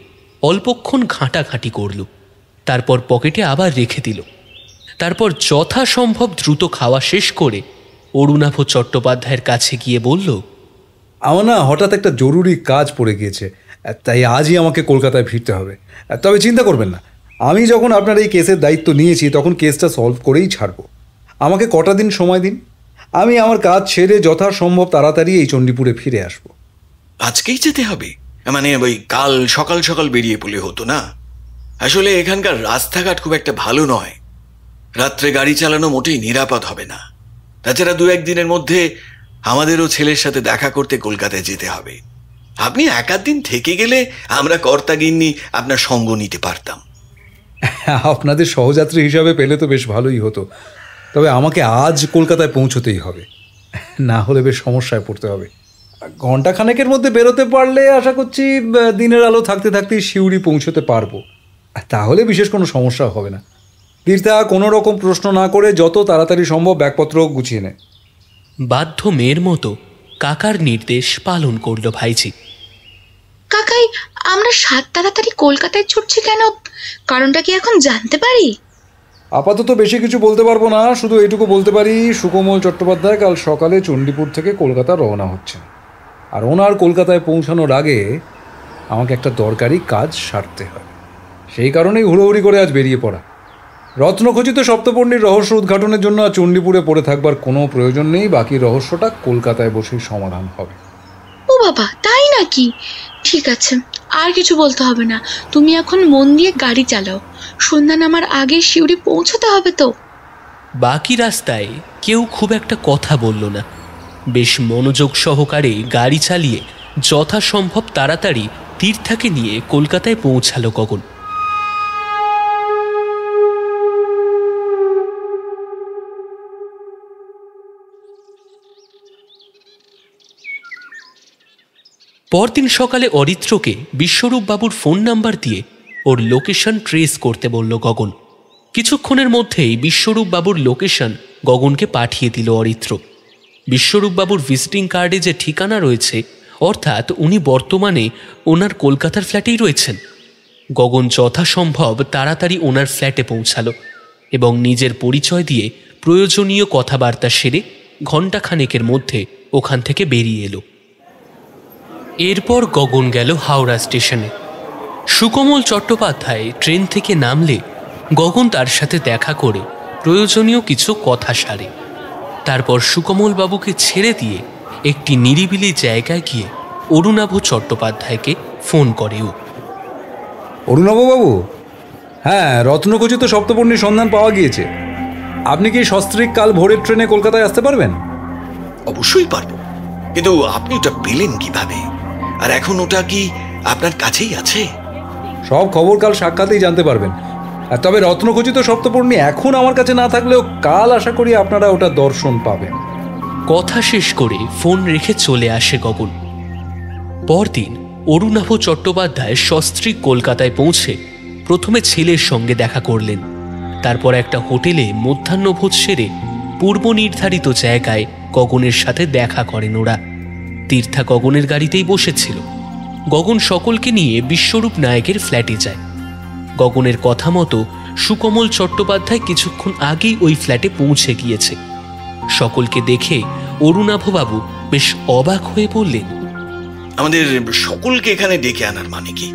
অল্পক্ষণ ঘাঁটাঘাঁটি করল, তারপর পকেটে আবার রেখে দিল। তারপর যথাসম্ভব দ্রুত খাওয়া শেষ করে অরুণাভ চট্টোপাধ্যায়ের কাছে গিয়ে বলল, আমার না হঠাৎ একটা জরুরি কাজ পড়ে গিয়েছে, তাই আজই আমাকে কলকাতায় ফিরতে হবে। তবে চিন্তা করবেন না, আমি যখন আপনার এই কেসের দায়িত্ব নিয়েছি তখন কেসটা সলভ করেই ছাড়ব। আমাকে কটা দিন সময় দিন, আমি আমার কাজ ছেড়ে যথাসম্ভব তাড়াতাড়ি এই চণ্ডীপুরে ফিরে আসব। আজকেই যেতে হবে? মানে ওই কাল সকাল সকাল বেরিয়ে পড়লে হতো না? আসলে এখানকার রাস্তাঘাট খুব একটা ভালো নয়, রাত্রে গাড়ি চালানো মোটেই নিরাপদ হবে না। তাছাড়া 2-1 দিনের মধ্যে আমাদেরও ছেলের সাথে দেখা করতে কলকাতায় যেতে হবে। আপনি 1-8 দিন থেকে গেলে আমরা কর্তাগিন্নি আপনার সঙ্গ নিতে পারতাম। আপনাদের সহযাত্রী হিসাবে পেলে তো বেশ ভালোই হতো, তবে আমাকে আজ কলকাতায় পৌঁছতেই হবে, না হলে বেশ সমস্যায় পড়তে হবে। ঘণ্টাখানেকের মধ্যে বেরোতে পারলে আশা করছি দিনের আলো থাকতে থাকতেই সিউড়ি পৌঁছতে পারবো, তাহলে বিশেষ কোনো সমস্যা হবে না। তীর্থা কোনো রকম প্রশ্ন না করে যত তাড়াতাড়ি সম্ভব ব্যাগপত্র গুছিয়ে নেয়। বাধ্য মেয়ের মতো কাকার নির্দেশ পালন করল ভাইজি। কাকাই, আমরা 7 তাড়াতাড়ি কলকাতায় ছুটছি কেন? কারণটা কি এখন জানতে পারি? আপাতত বেশি কিছু বলতে পারবো না, শুধু এটুকু বলতে পারি সুকোমল চট্টোপাধ্যায় কাল সকালে চণ্ডীপুর থেকে কলকাতা রওনা হচ্ছেন, আর ওনার কলকাতায় পৌঁছানোর আগে আমাকে একটা দরকারি কাজ সারতে হয়। সেই কারণেই হুড়োহুড়ি করে আজ বেরিয়ে পড়া। রত্নখচিত সপ্তপর্ণীর রহস্য উদ্ঘাটনের জন্য আর চণ্ডীপুরে পড়ে থাকবার কোনো প্রয়োজন নেই, বাকি রহস্যটা কলকাতায় বসেই সমাধান হবে। ও বাবা, তাই নাকি? ঠিক আছে, আর কিছু বলতে হবে না। তুমি এখন মন দিয়ে গাড়ি চালাও, সন্ধ্যা নামার আগে সিউড়ি পৌঁছতে হবে তো। বাকি রাস্তায় কেউ খুব একটা কথা বলল না। বেশ মনোযোগ সহকারে গাড়ি চালিয়ে যথাসম্ভব তাড়াতাড়ি তীর্থাকে নিয়ে কলকাতায় পৌঁছালো গগন। পরদিন সকালে অরিত্রকে বিশ্বরূপবাবুর ফোন নাম্বার দিয়ে ওর লোকেশন ট্রেস করতে বলল গগন। কিছুক্ষণের মধ্যেই বিশ্বরূপবাবুর লোকেশন গগনকে পাঠিয়ে দিল অরিত্র। বিশ্বরূপবাবুর ভিজিটিং কার্ডে যে ঠিকানা রয়েছে, অর্থাৎ উনি বর্তমানে ওনার কলকাতার ফ্ল্যাটেই রয়েছেন। গগন যথাসম্ভব তাড়াতাড়ি ওনার ফ্ল্যাটে পৌঁছালো এবং নিজের পরিচয় দিয়ে প্রয়োজনীয় কথাবার্তা সেরে ঘণ্টাখানেকের মধ্যে ওখান থেকে বেরিয়ে এলো। এরপর গগন গেল হাওড়া স্টেশনে। সুকোমল চট্টোপাধ্যায় ট্রেন থেকে নামলে গগন তার সাথে দেখা করে প্রয়োজনীয় কিছু কথা সারে। তারপর সুকোমল বাবুকে ছেড়ে দিয়ে একটি নিরিবিলি জায়গায় গিয়ে অরুণাভ চট্টোপাধ্যায়কে ফোন করে ও। অরুণাভবাবু, হ্যাঁ, রত্নখচিত সপ্তপর্ণীর সন্ধান পাওয়া গিয়েছে। আপনি কি সস্ত্রীক কাল ভোরের ট্রেনে কলকাতায় আসতে পারবেন? অবশ্যই পারবো, কিন্তু আপনি ওটা পেলেন কিভাবে? আর এখন ওটা কি আপনার কাছেই আছে? সব খবর কাল সাক্ষাতেই জানতে পারবেন। আর তবে রত্নখচিত সপ্তপর্ণী এখন আমার কাছে না থাকলেও কাল আশা করি আপনারা ওটা দর্শন পাবেন। কথা শেষ করে ফোন রেখে চলে আসে গগন। পরদিন অরুণাভ চট্টোপাধ্যায় সস্ত্রীক কলকাতায় পৌঁছে প্রথমে ছেলের সঙ্গে দেখা করলেন। তারপর একটা হোটেলে মধ্যাহ্নভোজ সেরে পূর্ব নির্ধারিত জায়গায় গগনের সাথে দেখা করেন ওরা। তীর্থা গগনের গাড়িতেই বসেছিল। গগন সকলকে নিয়ে বিশ্বরূপ নায়কের ফ্ল্যাটে যায়। গগনের কথা মতো সুকোমল চট্টোপাধ্যায় কিছুক্ষণ আগেই ওই ফ্ল্যাটে পৌঁছে গিয়েছে। সকলকে দেখে অরুণাভবাবু বেশ অবাক হয়ে বললেন, আমাদের সকলকে এখানে ডেকে আনার মানে কি?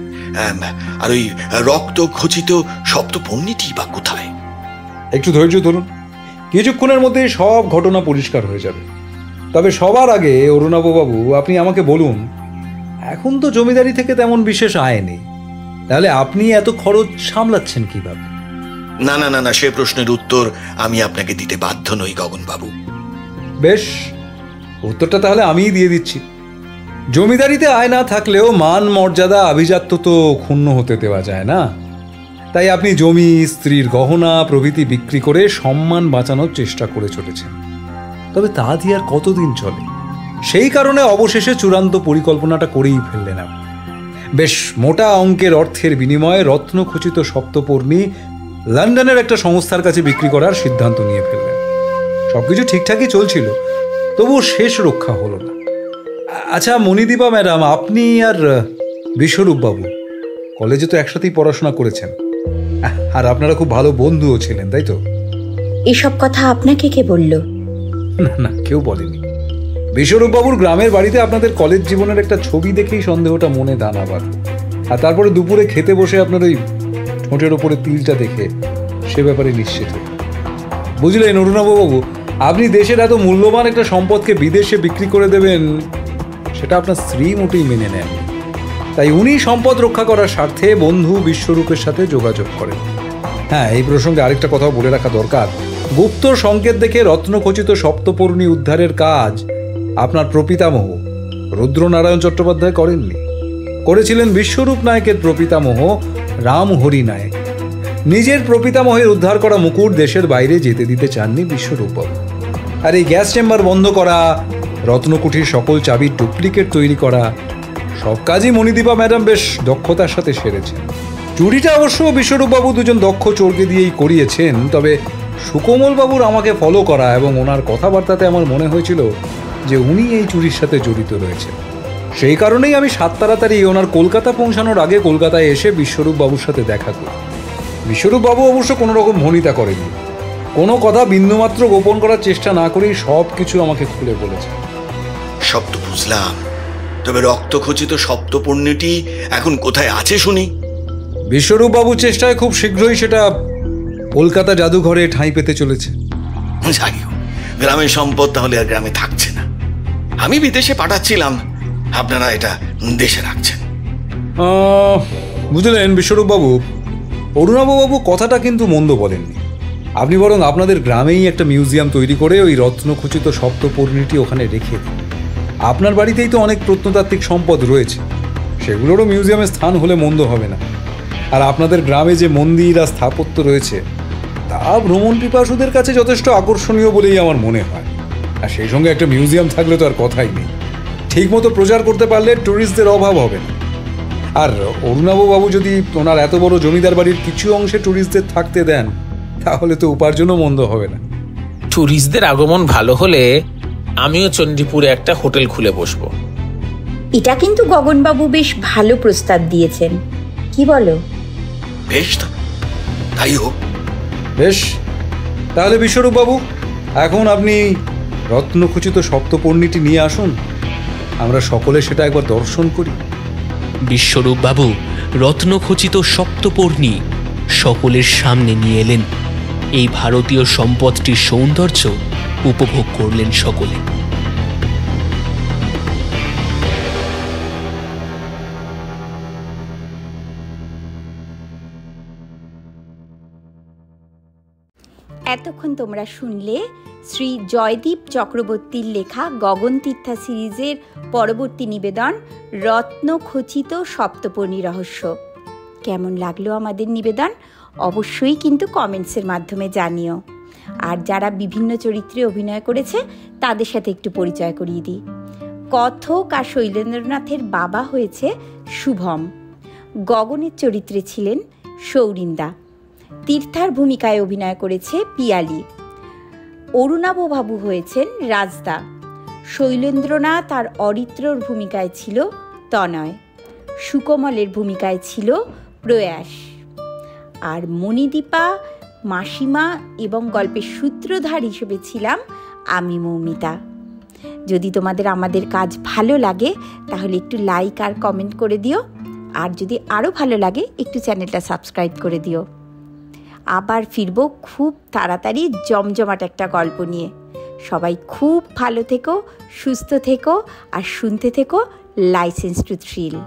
আর ওই রক্ত খচিত সপ্তপর্ণীটি বা কোথায়? একটু ধৈর্য ধরুন, কিছুক্ষণের মধ্যে সব ঘটনা পরিষ্কার হয়ে যাবে। তবে সবার আগে অরুণাভবাবু, আপনি আমাকে বলুন, এখন তো জমিদারি থেকে তেমন বিশেষ আয় নেই, তাহলে আপনি এত খরচ সামলাচ্ছেন কিভাবে? না না না না, সে প্রশ্নের উত্তর আমি আপনাকে দিতে বাধ্য নই গগনবাবু। বেশ, উত্তরটা তাহলে আমিই দিয়ে দিচ্ছি। জমিদারিতে আয় না থাকলেও মান মর্যাদা আভিজাত্য তো ক্ষুণ্ণ হতে দেওয়া যায় না। তাই আপনি জমি, স্ত্রীর গহনা প্রভৃতি বিক্রি করে সম্মান বাঁচানোর চেষ্টা করে চলেছেন। তবে তা দিয়ে আর কতদিন চলে? সেই কারণে অবশেষে চূড়ান্ত পরিকল্পনাটা করেই ফেললেন আপনি। বেশ মোটা অঙ্কের অর্থের বিনিময়ে রত্নখচিত সপ্তপর্ণী লন্ডনের একটা সংস্থার কাছে বিক্রি করার সিদ্ধান্ত নিয়ে ফেললেন। সবকিছু ঠিকঠাকই চলছিল, তবুও শেষ রক্ষা হলো না। আচ্ছা মণিদীপা ম্যাডাম, আপনি আর বিশ্বরূপবাবু কলেজে তো একসাথেই পড়াশোনা করেছেন, আর আপনারা খুব ভালো বন্ধুও ছিলেন, তাই তো? এসব কথা আপনাকে কে বলল? না না, কেউ বলেনি। বিশ্বরূপবাবুর গ্রামের বাড়িতে আপনাদের কলেজ জীবনের একটা ছবি দেখেই সন্দেহটা মনে দানা বাঁধল। আর তারপরে দুপুরে খেতে বসে আপনার ওই ঠোঁটের ওপরে তিলটা দেখে সে ব্যাপারে নিশ্চিত হই। বুঝলেন অরুণাভবাবু, আপনি দেশের এত মূল্যবান একটা সম্পদকে বিদেশে বিক্রি করে দেবেন, সেটা আপনার স্ত্রী মোটেই মেনে নেন। তাই উনি সম্পদ রক্ষা করার স্বার্থে বন্ধু বিশ্বরূপের সাথে যোগাযোগ করেন। হ্যাঁ, এই প্রসঙ্গে আরেকটা কথা বলে রাখা দরকার। গুপ্ত সংকেত দেখে রত্নখচিত সপ্তপর্ণী উদ্ধারের কাজ আপনার প্রপিতামহ রুদ্রনারায়ণ চট্টোপাধ্যায় করেননি, করেছিলেন বিশ্বরূপ নায়কের প্রপিতামহ রামহরি নায়ক। নিজের প্রপিতামহের উদ্ধার করা মুকুট দেশের বাইরে যেতে দিতে চাননি বিশ্বরূপবাবু। আর এই গ্যাস চেম্বার বন্ধ করা, রত্নকুঠির সকল চাবির ডুপ্লিকেট তৈরি করা, সব কাজই মণিদীপা ম্যাডাম বেশ দক্ষতার সাথে সেরেছেন। চুরিটা অবশ্য বিশ্বরূপবাবু দুজন দক্ষ চোরকে দিয়েই করিয়েছেন। তবে সুকোমলবাবুর আমাকে ফলো করা এবং ওনার কথাবার্তাতে আমার মনে হয়েছিল যে উনি এই চুরির সাথে জড়িত রয়েছেন। সেই কারণেই আমি সাত তাড়াতাড়ি ওনার কলকাতা পৌঁছানোর আগে কলকাতায় এসে বিশ্বরূপবাবুর সাথে দেখা করি। বিশ্বরূপবাবু অবশ্য কোনো রকম ভনিতা করেনি, কোনো কথা বিন্দুমাত্র গোপন করার চেষ্টা না করেই সব কিছু আমাকে খুলে বলেছে। সব তো বুঝলাম, তবে রক্তখচিত সপ্তপর্ণীটি এখন কোথায় আছে শুনি? বিশ্বরূপবাবুর চেষ্টায় খুব শীঘ্রই সেটা কলকাতা জাদুঘরে ঠাঁই পেতে চলেছে। যাই হোক, গ্রামের সম্পদ তাহলে আর গ্রামে থাকছে না। আমি বিদেশে পাঠাচ্ছিলাম, আপনারা এটা দেশে রাখছেন। বুঝলেন বিশ্বরূপবাবু, অরুণাভবাবু কথাটা কিন্তু মন্দ বলেননি। আপনি বরং আপনাদের গ্রামেই একটা মিউজিয়াম তৈরি করে ওই রত্নখচিত সপ্তপর্ণীটি ওখানে রেখে দিন। আপনার বাড়িতেই তো অনেক প্রত্নতাত্ত্বিক সম্পদ রয়েছে, সেগুলোরও মিউজিয়ামে স্থান হলে মন্দ হবে না। আর আপনাদের গ্রামে যে মন্দির আর স্থাপত্য রয়েছে তা ভ্রমণ পিপাসুদের কাছে যথেষ্ট আকর্ষণীয় বলেই আমার মনে হয়। আর সেই সঙ্গে একটা মিউজিয়াম থাকলে তো আর কথাই নেই। ঠিকমতো প্রচার করতে পারলে ট্যুরিস্টদের অভাব হবে না। আর অরুণাভবাবু যদি ওনার এত বড় জমিদার বাড়ির কিছু অংশে ট্যুরিস্টদের থাকতে দেন, তাহলে তো উপার্জনও মন্দ হবে না। ট্যুরিস্টদের আগমন ভালো হলে আমিও চণ্ডীপুরে একটা হোটেল খুলে বসবো। এটা কিন্তু গগনবাবু বেশ ভালো প্রস্তাব দিয়েছেন, কি বলো? বেশ, তাই হোক। বেশ, তাহলে বিশ্বরূপবাবু, এখন আপনি রত্নখচিত সপ্তপর্ণীটি নিয়ে আসুন, আমরা সকলে সেটা একবার দর্শন করি। বিশ্বরূপবাবু রত্নখচিত সপ্তপর্ণী সকলের সামনে নিয়ে এলেন। এই ভারতীয় সম্পদটির সৌন্দর্য উপভোগ করলেন সকলে। এতক্ষণ তোমরা শুনলে শ্রী জয়দীপ চক্রবর্তীর লেখা গগনতীর্থা সিরিজের পরবর্তী নিবেদন রত্নখচিত সপ্তপর্ণী রহস্য। কেমন লাগলো আমাদের নিবেদন অবশ্যই কিন্তু কমেন্টসের মাধ্যমে জানিও। আর যারা বিভিন্ন চরিত্রে অভিনয় করেছে তাদের সাথে একটু পরিচয় করিয়ে দিই। কথক আর শৈলেন্দ্রনাথের বাবা হয়েছে শুভম, গগনের চরিত্রে ছিলেন সৌরিন্দা, তীর্থার ভূমিকায় অভিনয় করেছে পিয়ালি, অরুণাববাবু হয়েছেন রাজদা, শৈলেন্দ্রনাথ আর অরিত্রর ভূমিকায় ছিল তনয়, সুকমলের ভূমিকায় ছিল প্রয়াস, আর মণিদীপা, মাসিমা এবং গল্পের সূত্রধার হিসেবে ছিলাম আমি মৌমিতা। যদি তোমাদের আমাদের কাজ ভালো লাগে তাহলে একটু লাইক আর কমেন্ট করে দিও, আর যদি আরও ভালো লাগে একটু চ্যানেলটা সাবস্ক্রাইব করে দিও। আবার ফিরবো খুব তাড়াতাড়ি জমজমাট একটা গল্প নিয়ে। সবাই খুব ভালো থেকো, সুস্থ থেকো আর শুনতে থেকো লাইসেন্স টু থ্রিল।